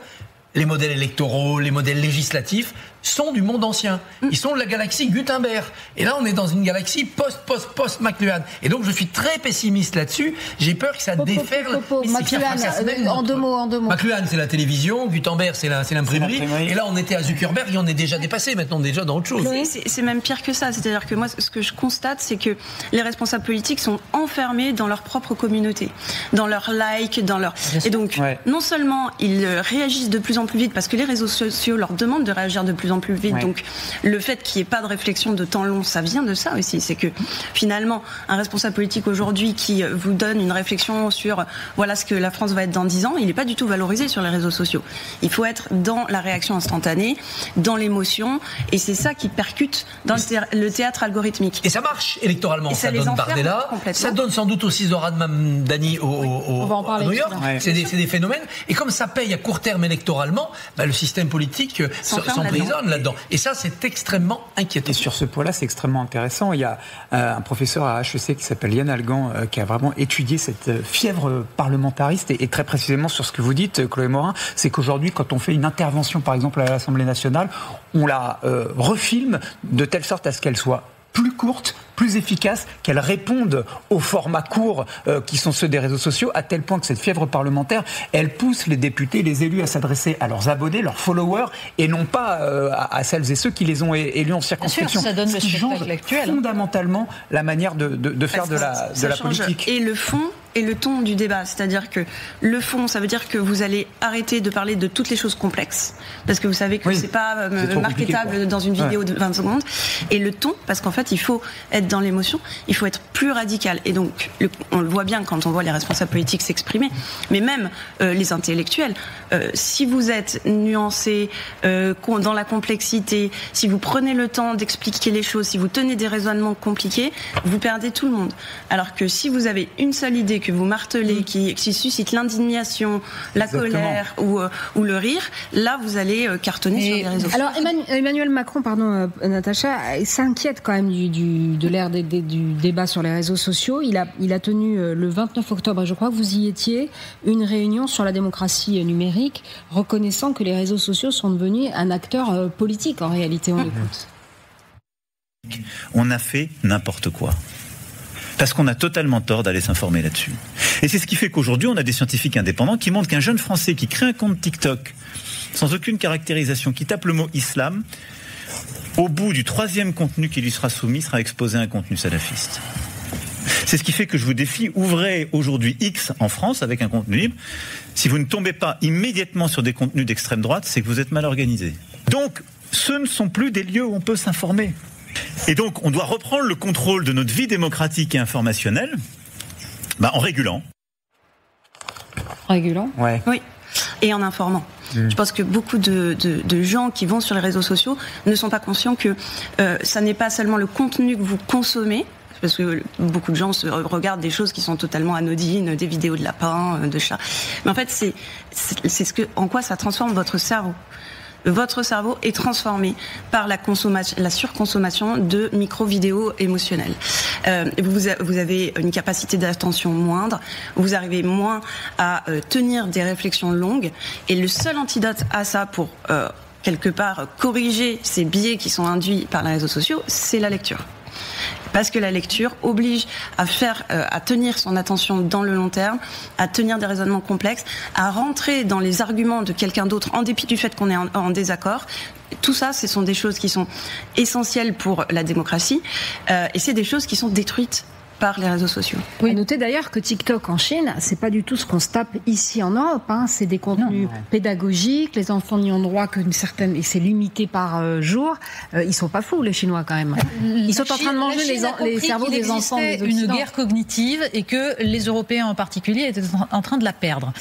les modèles électoraux, les modèles législatifs, sont du monde ancien. Ils sont de la galaxie Gutenberg. Et là, on est dans une galaxie post-McLuhan. Et donc, je suis très pessimiste là-dessus. J'ai peur que ça déferle. McLuhan, en deux mots. McLuhan, c'est la télévision. Gutenberg, c'est l'imprimerie. Et là, on était à Zuckerberg et on est déjà dépassé. Maintenant, on est déjà dans autre chose. C'est même pire que ça. C'est-à-dire que moi, ce que je constate, c'est que les responsables politiques sont enfermés dans leur propre communauté, dans leurs likes, dans leur... Et donc, non seulement ils réagissent de plus en plus vite parce que les réseaux sociaux leur demandent de réagir de plus en plus vite. Donc, le fait qu'il n'y ait pas de réflexion de temps long, ça vient de ça aussi. C'est que, finalement, un responsable politique aujourd'hui qui vous donne une réflexion sur voilà ce que la France va être dans 10 ans, il n'est pas du tout valorisé sur les réseaux sociaux. Il faut être dans la réaction instantanée, dans l'émotion, et c'est ça qui percute dans le théâtre algorithmique. Et ça marche électoralement. Ça donne Bardella, ça donne sans doute aussi Zoran Mamdani à New York. C'est des phénomènes. Et comme ça paye à court terme électoralement, le système politique s'emprisonne là-dedans. Et ça, c'est extrêmement inquiétant. Et sur ce point-là, c'est extrêmement intéressant. Il y a un professeur à HEC qui s'appelle Yann Algan qui a vraiment étudié cette fièvre parlementariste et très précisément sur ce que vous dites, Chloé Morin, c'est qu'aujourd'hui, quand on fait une intervention, par exemple, à l'Assemblée nationale, on la refilme de telle sorte à ce qu'elle soit plus courte, plus efficace, qu'elle réponde aux formats courts qui sont ceux des réseaux sociaux, à tel point que cette fièvre parlementaire, elle pousse les députés, les élus à s'adresser à leurs abonnés, leurs followers, et non pas à celles et ceux qui les ont élus en circonscription. Bien sûr, ça donne ce qui change fondamentalement la manière de faire de la politique. Et le fond et le ton du débat. C'est-à-dire que le fond, ça veut dire que vous allez arrêter de parler de toutes les choses complexes, parce que vous savez que c'est pas marketable dans une vidéo de 20 secondes. Et le ton, parce qu'en fait, il faut être dans l'émotion, il faut être plus radical. Et donc, on le voit bien quand on voit les responsables politiques s'exprimer, mais même les intellectuels. Si vous êtes nuancé, dans la complexité, si vous prenez le temps d'expliquer les choses, si vous tenez des raisonnements compliqués, vous perdez tout le monde. Alors que si vous avez une seule idée que vous martelez, qui suscite l'indignation, la colère ou le rire, là vous allez cartonner sur les réseaux sociaux. Alors Emmanuel Macron, Natacha, s'inquiète quand même de l'ère du débat sur les réseaux sociaux. Il a tenu le 29 octobre, et je crois que vous y étiez, une réunion sur la démocratie numérique, reconnaissant que les réseaux sociaux sont devenus un acteur politique en réalité. On l'écoute. On a fait n'importe quoi. Parce qu'on a totalement tort d'aller s'informer là-dessus. Et c'est ce qui fait qu'aujourd'hui, on a des scientifiques indépendants qui montrent qu'un jeune Français qui crée un compte TikTok sans aucune caractérisation, qui tape le mot islam, au bout du 3e contenu qui lui sera soumis, sera exposé à un contenu salafiste. C'est ce qui fait que je vous défie, ouvrez aujourd'hui X en France avec un contenu libre. Si vous ne tombez pas immédiatement sur des contenus d'extrême droite, c'est que vous êtes mal organisé. Donc, ce ne sont plus des lieux où on peut s'informer. Et donc, on doit reprendre le contrôle de notre vie démocratique et informationnelle en régulant. Régulant ? Ouais. Oui, et en informant. Je pense que beaucoup de gens qui vont sur les réseaux sociaux ne sont pas conscients que ça n'est pas seulement le contenu que vous consommez, parce que beaucoup de gens regardent des choses qui sont totalement anodines, des vidéos de lapins, de chats. Mais en fait, c'est en quoi ça transforme votre cerveau. Votre cerveau est transformé par la surconsommation de micro-vidéos émotionnelles. Vous avez une capacité d'attention moindre, vous arrivez moins à tenir des réflexions longues, et le seul antidote à ça pour quelque part corriger ces biais qui sont induits par les réseaux sociaux, c'est la lecture. Parce que la lecture oblige à tenir son attention dans le long terme, à tenir des raisonnements complexes, à rentrer dans les arguments de quelqu'un d'autre en dépit du fait qu'on est en désaccord. Tout ça, ce sont des choses qui sont essentielles pour la démocratie, et c'est des choses qui sont détruites par les réseaux sociaux. Oui. Notez d'ailleurs que TikTok en Chine, c'est pas du tout ce qu'on se tape ici en Europe. C'est des contenus pédagogiques. Les enfants n'y ont droit qu'une certaine, et c'est limité par jour. Ils sont pas fous, les Chinois quand même. Ils sont en train de manger les cerveaux des enfants. Une guerre cognitive, et que les Européens en particulier étaient en train de la perdre.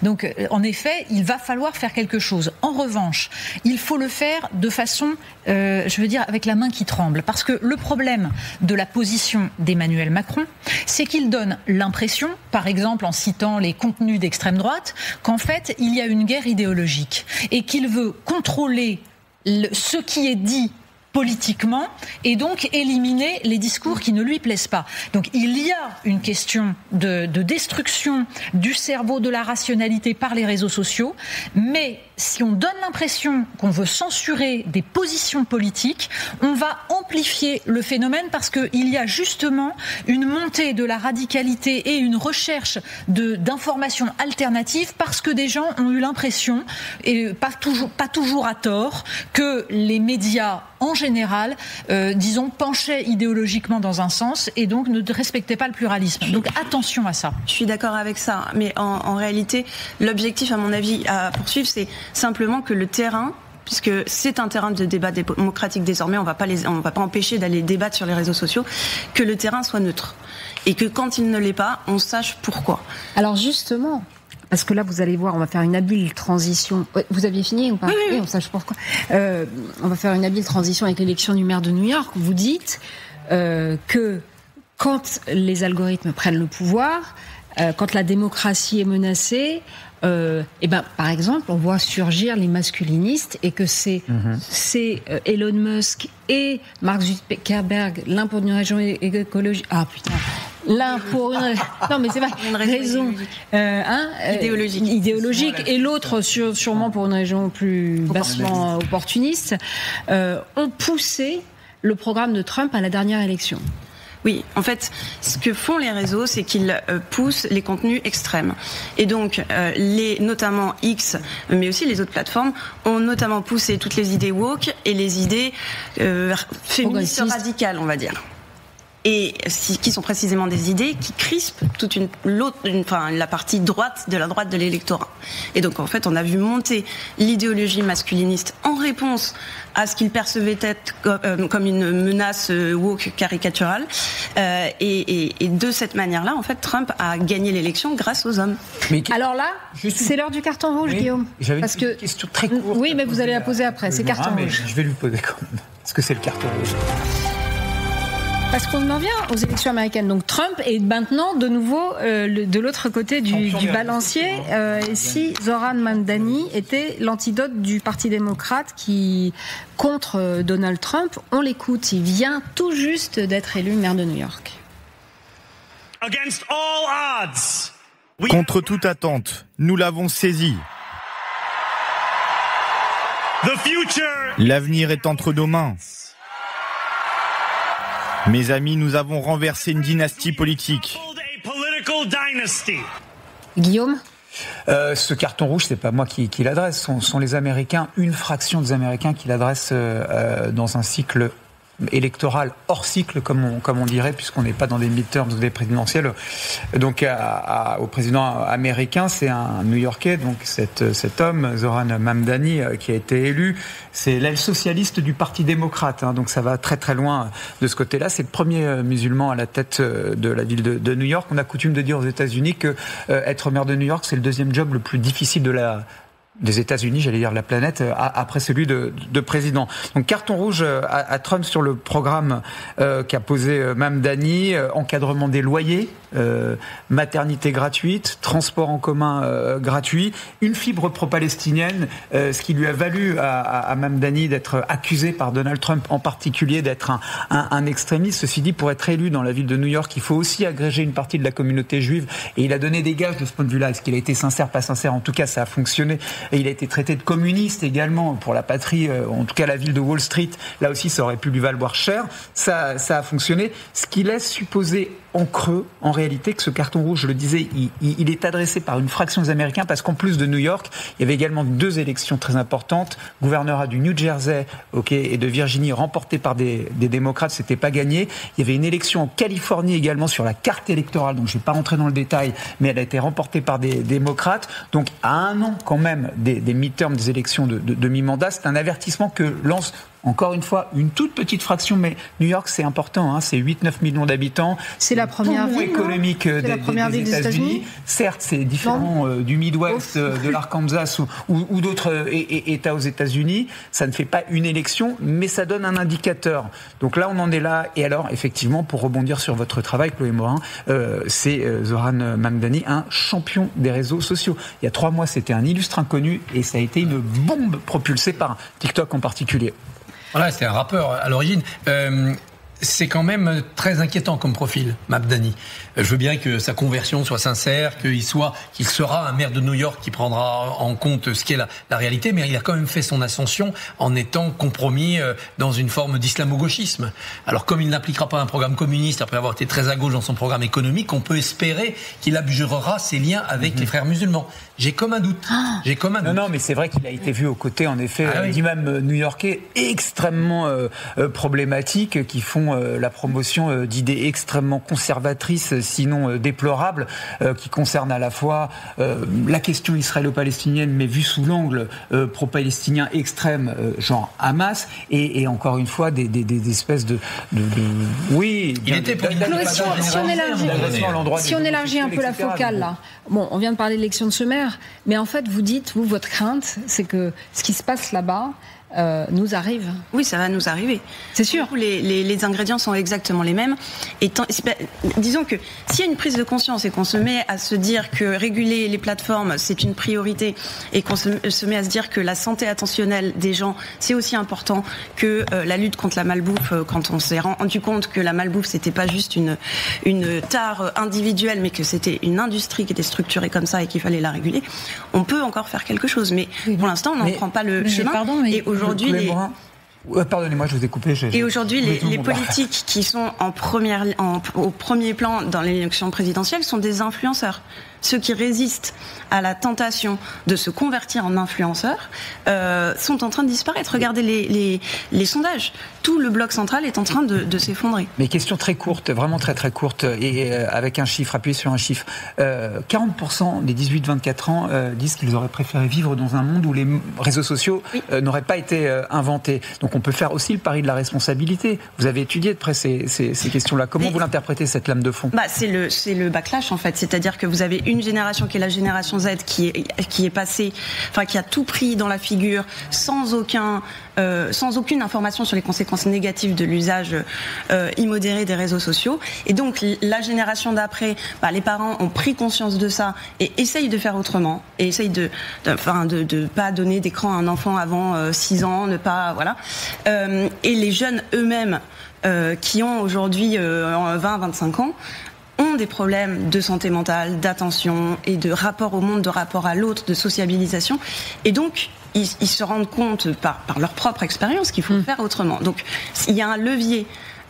Donc, en effet, il va falloir faire quelque chose. En revanche, il faut le faire de façon, avec la main qui tremble, parce que le problème de la position d'Emmanuel Macron, c'est qu'il donne l'impression, par exemple en citant les contenus d'extrême droite, qu'en fait il y a une guerre idéologique et qu'il veut contrôler ce qui est dit politiquement, et donc éliminer les discours qui ne lui plaisent pas. Donc il y a une question de destruction du cerveau, de la rationalité par les réseaux sociaux, mais si on donne l'impression qu'on veut censurer des positions politiques, on va amplifier le phénomène, parce qu'il y a justement une montée de la radicalité et une recherche d'informations alternatives, parce que des gens ont eu l'impression, et pas toujours à tort, que les médias en général, penchaient idéologiquement dans un sens, et donc ne respectaient pas le pluralisme. Donc attention à ça. Je suis d'accord avec ça, mais en réalité, l'objectif, à mon avis, à poursuivre, c'est simplement que le terrain, puisque c'est un terrain de débat démocratique désormais, on va pas empêcher d'aller débattre sur les réseaux sociaux, que le terrain soit neutre. Et que quand il ne l'est pas, on sache pourquoi. Alors justement, parce que là, vous allez voir, on va faire une habile transition. Vous aviez fini ou pas ? Oui, on sache pourquoi. On va faire une habile transition avec l'élection du maire de New York. Vous dites que quand les algorithmes prennent le pouvoir, quand la démocratie est menacée, par exemple, on voit surgir les masculinistes, et que c'est Elon Musk et Mark Zuckerberg, l'un pour une raison écologique. Ah putain. L'un pour une raison idéologique, et l'autre sûrement pour une raison plus bassement opportuniste, ont poussé le programme de Trump à la dernière élection. Oui, en fait, ce que font les réseaux, c'est qu'ils poussent les contenus extrêmes. Et donc, notamment X, mais aussi les autres plateformes, ont notamment poussé toutes les idées woke et les idées féministes radicales, on va dire. et qui sont précisément des idées qui crispent la partie droite de l'électorat. Et donc en fait, on a vu monter l'idéologie masculiniste en réponse à ce qu'il percevait être comme une menace woke caricaturale. Et de cette manière-là, en fait, Trump a gagné l'élection grâce aux hommes. Alors là, c'est l'heure du carton rouge, Guillaume. J'avais une question très courte. Oui, mais vous allez la poser après. C'est carton rouge. Je vais lui poser quand même. Est-ce que c'est le carton rouge ? Parce qu'on en vient aux élections américaines. Donc Trump est maintenant de nouveau de l'autre côté du balancier. Et si Zohran Mamdani était l'antidote du Parti démocrate qui contre Donald Trump, on l'écoute. Il vient tout juste d'être élu maire de New York. Contre toute attente, nous l'avons saisi. L'avenir est entre nos mains. Mes amis, nous avons renversé une dynastie politique. Guillaume ? Ce carton rouge, c'est pas moi qui l'adresse, ce sont les Américains, une fraction des Américains qui l'adressent dans un cycle électoral hors cycle, comme on dirait, puisqu'on n'est pas dans des midterms ou des présidentielles. Donc au président américain, c'est un New-Yorkais, donc cet homme, Zohran Mamdani, qui a été élu. C'est l'aile socialiste du Parti démocrate, donc ça va très très loin de ce côté-là. C'est le premier musulman à la tête de la ville de New York. On a coutume de dire aux États-Unis que être maire de New York, c'est le deuxième job le plus difficile des États-Unis, j'allais dire la planète, après celui de président. Donc carton rouge à Trump sur le programme qu'a posé Mamdani, encadrement des loyers, maternité gratuite, transport en commun gratuit, une fibre pro-palestinienne, ce qui lui a valu à Mamdani d'être accusé par Donald Trump en particulier d'être un extrémiste. Ceci dit, pour être élu dans la ville de New York, il faut aussi agréger une partie de la communauté juive, et il a donné des gages de ce point de vue-là. Est-ce qu'il a été sincère, pas sincère? En tout cas, ça a fonctionné. Et il a été traité de communiste également pour la patrie, en tout cas la ville de Wall Street. Là aussi, ça aurait pu lui valoir cher. Ça a fonctionné. Ce qui laisse supposer en creux, en réalité, que ce carton rouge, je le disais, il est adressé par une fraction des Américains, parce qu'en plus de New York, il y avait également 2 élections très importantes. Gouvernorat du New Jersey, et de Virginie, remportées par des démocrates, c'était pas gagné. Il y avait une élection en Californie également sur la carte électorale, donc je vais pas rentrer dans le détail, mais elle a été remportée par des démocrates. Donc à un an quand même des midterms, des élections de mi-mandat, c'est un avertissement que lance encore une fois une toute petite fraction, mais New York c'est important, c'est 8-9 millions d'habitants. C'est la première ville économique des États-Unis. Certes, c'est différent du Midwest, de l'Arkansas ou d'autres États aux États-Unis. Ça ne fait pas une élection, mais ça donne un indicateur. Donc là, on en est là. Et alors, effectivement, pour rebondir sur votre travail, Chloé Morin, c'est Zohran Mamdani, un champion des réseaux sociaux. Il y a 3 mois, c'était un illustre inconnu, et ça a été une bombe propulsée par TikTok en particulier. Voilà, c'était un rappeur à l'origine. C'est quand même très inquiétant comme profil, Mamdani. Je veux bien que sa conversion soit sincère, qu'il sera un maire de New York qui prendra en compte ce qu'est la réalité, mais il a quand même fait son ascension en étant compromis dans une forme d'islamo-gauchisme. Alors, comme il n'appliquera pas un programme communiste après avoir été très à gauche dans son programme économique, on peut espérer qu'il abjurera ses liens avec les frères musulmans. J'ai comme un doute. Non, mais c'est vrai qu'il a été vu aux côtés, en effet, d'imams new-yorkais extrêmement problématiques, qui font la promotion d'idées extrêmement conservatrices, sinon déplorables, qui concernent à la fois la question israélo-palestinienne, mais vue sous l'angle pro-palestinien extrême, genre Hamas, et encore une fois des espèces de oui. Il était pour si on élargit un peu la focale là. Bon, on vient de parler de l'élection de ce maire, mais en fait, vous dites, votre crainte, c'est que ce qui se passe là-bas nous arrive. Oui, ça va nous arriver. C'est sûr. Les ingrédients sont exactement les mêmes. Et disons que s'il y a une prise de conscience et qu'on se met à se dire que réguler les plateformes, c'est une priorité, et qu'on se met à se dire que la santé attentionnelle des gens, c'est aussi important que la lutte contre la malbouffe, quand on s'est rendu compte que la malbouffe, c'était pas juste une tare individuelle, mais que c'était une industrie qui était structurée comme ça et qu'il fallait la réguler, on peut encore faire quelque chose. Mais pour l'instant, on n'en prend pas le chemin. Et aujourd'hui, pardonnez-moi, je vous ai coupé. Et aujourd'hui, les politiques qui sont au premier plan dans l'élection présidentielle sont des influenceurs. ceux qui résistent à la tentation de se convertir en influenceurs sont en train de disparaître. Regardez les sondages. Tout le bloc central est en train de s'effondrer. Mais question très courte, vraiment très très courte, et avec un chiffre, appuyé sur un chiffre. 40% des 18-24 ans disent qu'ils auraient préféré vivre dans un monde où les réseaux sociaux n'auraient pas été inventés. Donc on peut faire aussi le pari de la responsabilité. Vous avez étudié de près ces questions-là. Comment vous l'interprétez, cette lame de fond ? C'est le backlash, en fait. C'est-à-dire que vous avez une génération qui est la génération Z qui est passée, qui a tout pris dans la figure sans aucune information sur les conséquences négatives de l'usage immodéré des réseaux sociaux. Et donc la génération d'après, les parents ont pris conscience de ça et essayent de faire autrement, et essayent de pas donner d'écran à un enfant avant 6 ans, ne pas, voilà. Et les jeunes eux-mêmes qui ont aujourd'hui 20-25 ans ont des problèmes de santé mentale, d'attention et de rapport au monde, de rapport à l'autre, de sociabilisation. Et donc, ils se rendent compte par leur propre expérience qu'il faut faire autrement. Donc, il y a un levier,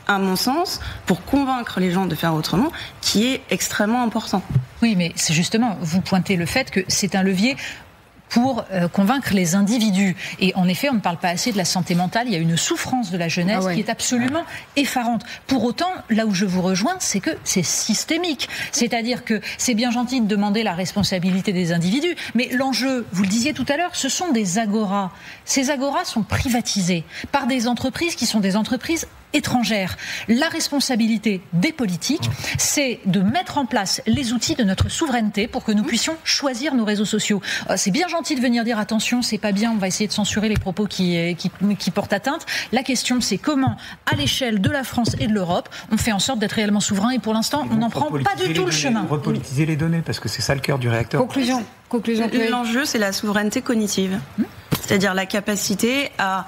à mon sens, pour convaincre les gens de faire autrement, qui est extrêmement important. Oui, mais c'est justement, vous pointez le fait que c'est un levier pour convaincre les individus. Et en effet, on ne parle pas assez de la santé mentale. Il y a une souffrance de la jeunesse qui est absolument effarante. Pour autant, là où je vous rejoins, c'est que c'est systémique. C'est-à-dire que c'est bien gentil de demander la responsabilité des individus, mais l'enjeu, vous le disiez tout à l'heure, ce sont des agoras. Ces agoras sont privatisés par des entreprises qui sont des entreprises étrangères. La responsabilité des politiques, c'est de mettre en place les outils de notre souveraineté pour que nous puissions choisir nos réseaux sociaux. C'est bien gentil de venir dire attention, c'est pas bien, on va essayer de censurer les propos qui portent atteinte. La question, c'est comment, à l'échelle de la France et de l'Europe, on fait en sorte d'être réellement souverain, et pour l'instant, on n'en prend pas du tout le chemin. Repolitiser les données, parce que c'est ça le cœur du réacteur. Conclusion. L'enjeu, c'est la souveraineté cognitive. C'est-à-dire la capacité à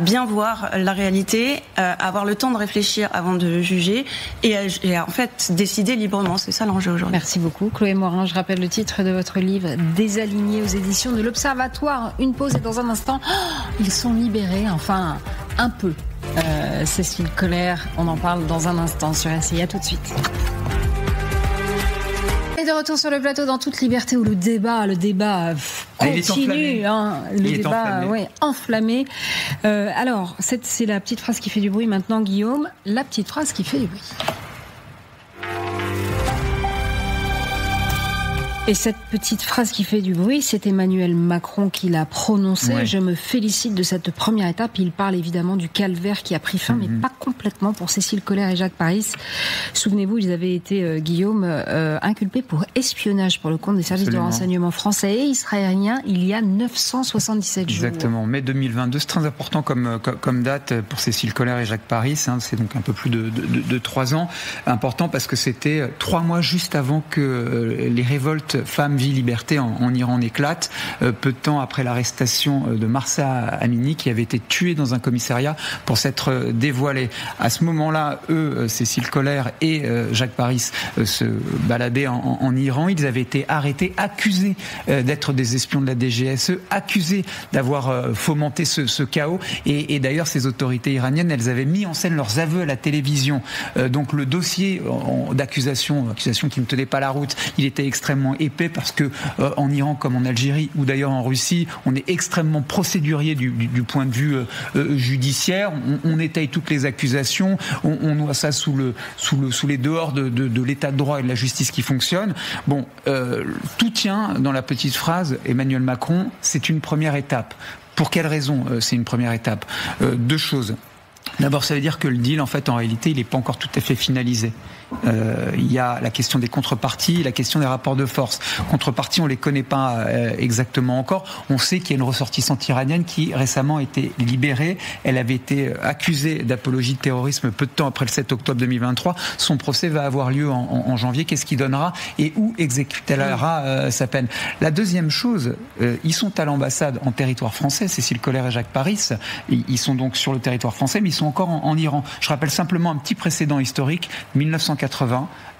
bien voir la réalité, avoir le temps de réfléchir avant de juger et en fait décider librement. C'est ça l'enjeu aujourd'hui. Merci beaucoup. Chloé Morin, je rappelle le titre de votre livre, Désaligné, aux éditions de l'Observatoire. Une pause et dans un instant, ils sont libérés, enfin un peu. Cécile Kohler, on en parle dans un instant sur RCI. À tout de suite. Et de retour sur le plateau dans toute liberté, où le débat continue, le débat enflammé. Alors, c'est la petite phrase qui fait du bruit maintenant, Guillaume. La petite phrase qui fait du bruit. Et cette petite phrase qui fait du bruit, c'est Emmanuel Macron qui l'a prononcée. Ouais. Je me félicite de cette première étape. Il parle évidemment du calvaire qui a pris fin, mais pas complètement, pour Cécile Kohler et Jacques Paris. Souvenez-vous, ils avaient été, Guillaume, inculpés pour espionnage pour le compte des services de renseignement français et israéliens il y a 977 jours. Exactement. Mai 2022, c'est très important comme date pour Cécile Kohler et Jacques Paris. C'est donc un peu plus de 3 ans. Important parce que c'était 3 mois juste avant que les révoltes Femmes, Vie, Liberté en Iran éclatent, peu de temps après l'arrestation de Mahsa Amini, qui avait été tué dans un commissariat pour s'être dévoilé. À ce moment-là, Cécile Kohler et Jacques Paris se baladaient en Iran. Ils avaient été arrêtés, accusés d'être des espions de la DGSE, accusés d'avoir fomenté ce chaos. Et d'ailleurs, ces autorités iraniennes, elles avaient mis en scène leurs aveux à la télévision. Donc le dossier d'accusation qui ne tenait pas la route, il était extrêmement épais parce que en Iran comme en Algérie ou d'ailleurs en Russie, on est extrêmement procédurier du point de vue judiciaire. On étaye toutes les accusations, on noie ça sous les dehors de l'état de droit et de la justice qui fonctionne. Bon, tout tient dans la petite phrase Emmanuel Macron, c'est une première étape. Pour quelle raison c'est une première étape ? 2 choses. D'abord, ça veut dire que le deal, en fait, en réalité, il n'est pas encore tout à fait finalisé. Il y a la question des contreparties, la question des rapports de force. Contreparties, on les connaît pas exactement encore. On sait qu'il y a une ressortissante iranienne qui récemment a été libérée. Elle avait été accusée d'apologie de terrorisme peu de temps après le 7 octobre 2023. Son procès va avoir lieu en janvier. Qu'est-ce qu'il donnera et où exécutera sa peine ? La deuxième chose, ils sont à l'ambassade en territoire français, Cécile Kohler et Jacques Paris. Ils sont donc sur le territoire français, mais ils sont encore en Iran. Je rappelle simplement un petit précédent historique. 1980,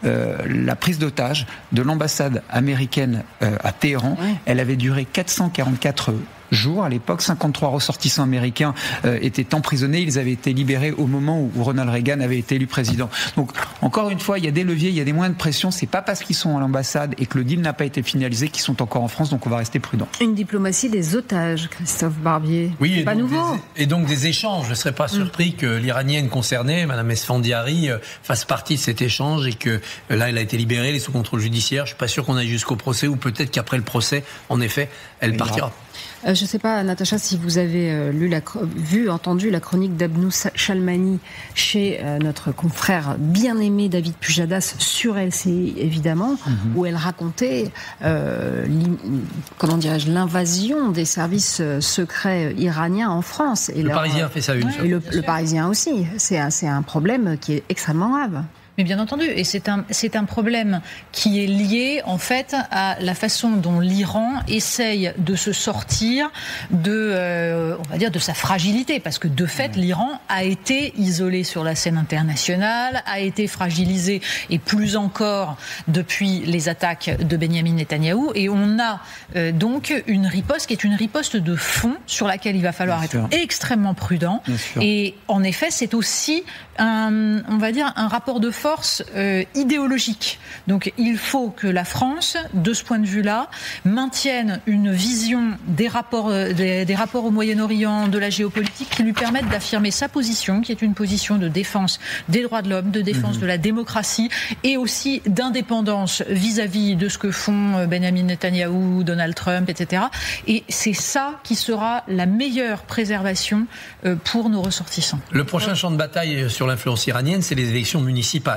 la prise d'otage de l'ambassade américaine à Téhéran, elle avait duré 444 jours à l'époque. 53 ressortissants américains étaient emprisonnés. Ils avaient été libérés au moment où Ronald Reagan avait été élu président. Donc, encore une fois, il y a des leviers, il y a des moyens de pression. C'est pas parce qu'ils sont à l'ambassade et que le deal n'a pas été finalisé qu'ils sont encore en France. Donc, on va rester prudent. Une diplomatie des otages, Christophe Barbier. Oui, c'est pas nouveau. Et donc des échanges. Je ne serais pas surpris que l'Iranienne concernée, Mme Esfandiari, fasse partie de cet échange et que là, elle a été libérée, elle est sous contrôle judiciaire. Je ne suis pas sûr qu'on aille jusqu'au procès ou peut-être qu'après le procès, en effet, elle partira. Je ne sais pas, Natacha, si vous avez entendu la chronique d'Abnou Chalmani chez notre confrère bien-aimé David Pujadas sur LCI, évidemment, où elle racontait l'invasion des services secrets iraniens en France. Et le Parisien fait ça une fois. Et le Parisien aussi. C'est un problème qui est extrêmement grave. Mais bien entendu, et c'est un problème qui est lié en fait à la façon dont l'Iran essaye de se sortir de sa fragilité, parce que de fait l'Iran a été isolé sur la scène internationale, a été fragilisé et plus encore depuis les attaques de Benyamin Netanyahou, et on a donc une riposte qui est une riposte de fond sur laquelle il va falloir être extrêmement prudent. Et en effet, c'est aussi un rapport de force idéologique. Donc il faut que la France, de ce point de vue-là, maintienne une vision des rapports au Moyen-Orient, de la géopolitique, qui lui permettent d'affirmer sa position, qui est une position de défense des droits de l'homme, de défense de la démocratie et aussi d'indépendance vis-à-vis de ce que font Benyamin Netanyahou, Donald Trump, etc. Et c'est ça qui sera la meilleure préservation pour nos ressortissants. Le prochain champ de bataille sur l'influence iranienne, c'est les élections municipales.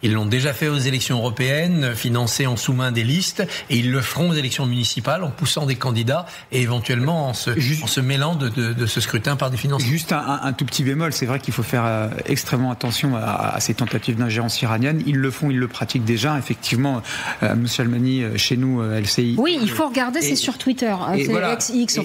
Ils l'ont déjà fait aux élections européennes, financées en sous-main des listes, et ils le feront aux élections municipales en poussant des candidats et éventuellement en se mêlant de ce scrutin par des financements. Juste un tout petit bémol, c'est vrai qu'il faut faire extrêmement attention à ces tentatives d'ingérence iranienne. Ils le font, ils le pratiquent déjà. Effectivement, M. Chalmani, chez nous, LCI. Oui, il faut regarder, c'est sur Twitter. C'est voilà, XX,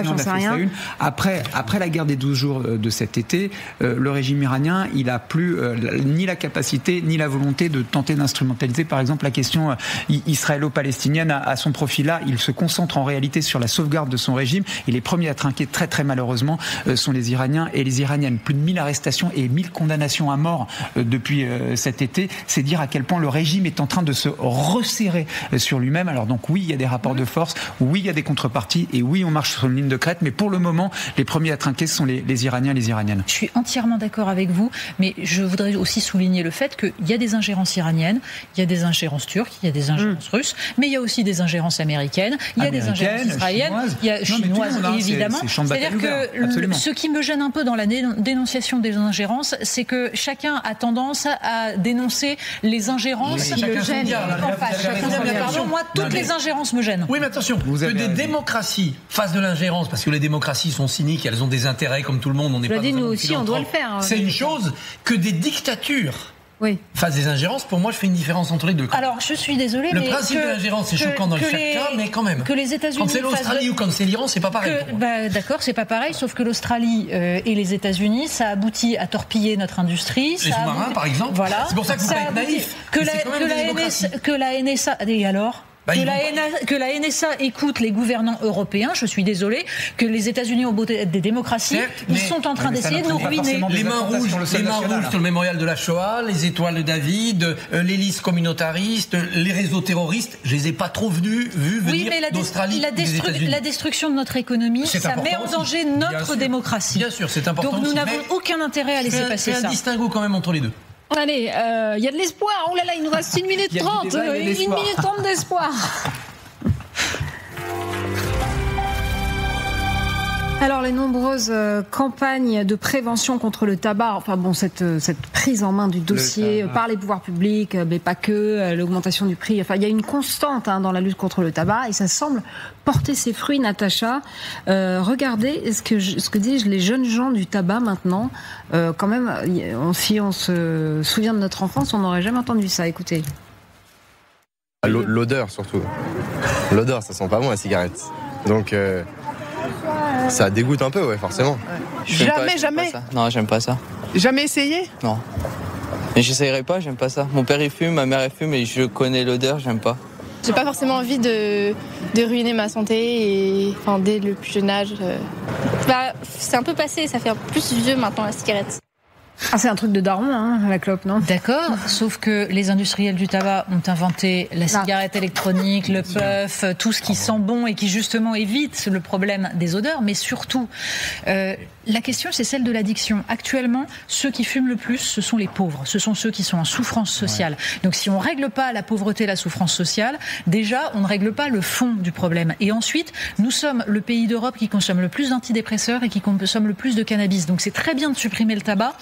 j'en sais rien. Après la guerre des 12 jours de cet été, le régime iranien, il n'a plus ni la capacité, ni la volonté de tenter d'instrumentaliser, par exemple, la question israélo-palestinienne à son profit-là. Il se concentre en réalité sur la sauvegarde de son régime, et les premiers à trinquer très très malheureusement sont les Iraniens et les Iraniennes. Plus de 1000 arrestations et 1000 condamnations à mort depuis cet été. C'est dire à quel point le régime est en train de se resserrer sur lui-même. Alors donc oui, il y a des rapports de force, oui, il y a des contreparties, et oui, on marche sur une ligne de crête, mais pour le moment, les premiers à trinquer sont les Iraniens et les Iraniennes. Je suis entièrement d'accord avec vous, mais je voudrais aussi souligner le fait qu'il y a des ingérences iraniennes, il y a des ingérences turques, il y a des ingérences russes, mais il y a aussi des ingérences américaines, il y a des ingérences israéliennes, il y a chinoises évidemment. C'est-à-dire que ce qui me gêne un peu dans la dénonciation des ingérences, c'est que chacun a tendance à dénoncer les ingérences qui le gênent en face. Pardon, moi, toutes les ingérences me gênent. Oui, mais attention, que des démocraties fassent de l'ingérence, parce que les démocraties sont cyniques, elles ont des intérêts comme tout le monde, on n'est pas dans nous aussi, on doit le faire. C'est une chose, que des dictatures face des ingérences, pour moi, je fais une différence entre les deux. Alors, je suis désolée, mais le principe de l'ingérence, c'est choquant dans chaque cas, mais quand même. Que les États-Unis quand c'est l'Australie ou quand c'est l'Iran, c'est pas pareil. D'accord, c'est pas pareil, sauf que l'Australie et les États-Unis, ça aboutit à torpiller notre industrie. Les sous-marins, par exemple. Voilà. C'est pour ça que vous pouvez être naïf. Que la NSA, et alors que la NSA écoute les gouvernants européens, je suis désolée, que les États-Unis ont beau être des démocraties, ils sont en train d'essayer de nous ruiner. Les mains rouges sur le mémorial de la Shoah, les étoiles de David, les listes communautaristes, les réseaux terroristes, je les ai pas trop vus venir d'Australie ou des États-Unis. La destruction de notre économie, ça met en danger notre démocratie. Bien sûr, c'est important. Donc nous n'avons aucun intérêt à laisser passer ça. Il y a un distinguo quand même entre les deux. Allez, il y a de l'espoir. Oh là là, il nous reste 1 minute 30. 1 minute 30 d'espoir. Alors, les nombreuses campagnes de prévention contre le tabac, enfin bon, cette prise en main du dossier par les pouvoirs publics, mais pas que, l'augmentation du prix, enfin il y a une constante dans la lutte contre le tabac, et ça semble porter ses fruits, Natacha. Regardez ce que disent les jeunes gens du tabac maintenant. Quand même, si on se souvient de notre enfance, on n'aurait jamais entendu ça. Écoutez. L'odeur surtout. L'odeur, ça sent pas bon la cigarette. Donc ça dégoûte un peu, ouais, forcément. Jamais. Non, j'aime pas ça. Jamais essayé? Non. Mais j'essayerai pas, j'aime pas ça. Mon père il fume, ma mère elle fume, et je connais l'odeur, j'aime pas. J'ai pas forcément envie de ruiner ma santé dès le plus jeune âge. C'est un peu passé, ça fait plus vieux maintenant la cigarette. Ah, c'est un truc de daron, la clope, non ? D'accord, sauf que les industriels du tabac ont inventé la cigarette électronique, le puff, tout ce qui sent bon et qui justement évite le problème des odeurs, mais surtout, la question c'est celle de l'addiction. Actuellement, ceux qui fument le plus, ce sont les pauvres, ce sont ceux qui sont en souffrance sociale. Ouais. Donc si on ne règle pas la pauvreté, la souffrance sociale, déjà on ne règle pas le fond du problème. Et ensuite, nous sommes le pays d'Europe qui consomme le plus d'antidépresseurs et qui consomme le plus de cannabis. Donc c'est très bien de supprimer le tabac.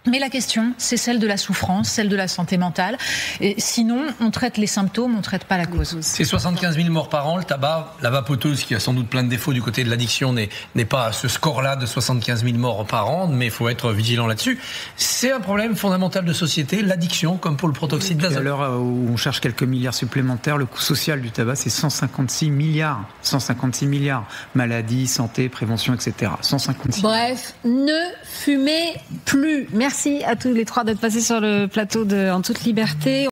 Mais la question, c'est celle de la souffrance, celle de la santé mentale. Et sinon, on traite les symptômes, on ne traite pas la cause. C'est 75 000 morts par an. Le tabac, la vapoteuse, qui a sans doute plein de défauts du côté de l'addiction, n'est pas à ce score-là de 75 000 morts par an, mais il faut être vigilant là-dessus. C'est un problème fondamental de société, l'addiction, comme pour le protoxyde d'azote. À l'heure où on cherche quelques milliards supplémentaires, le coût social du tabac, c'est 156 milliards. 156 milliards. Maladie, santé, prévention, etc. 156 Bref, ne fumez plus. Merci à tous les trois d'être passés sur le plateau de En toute liberté.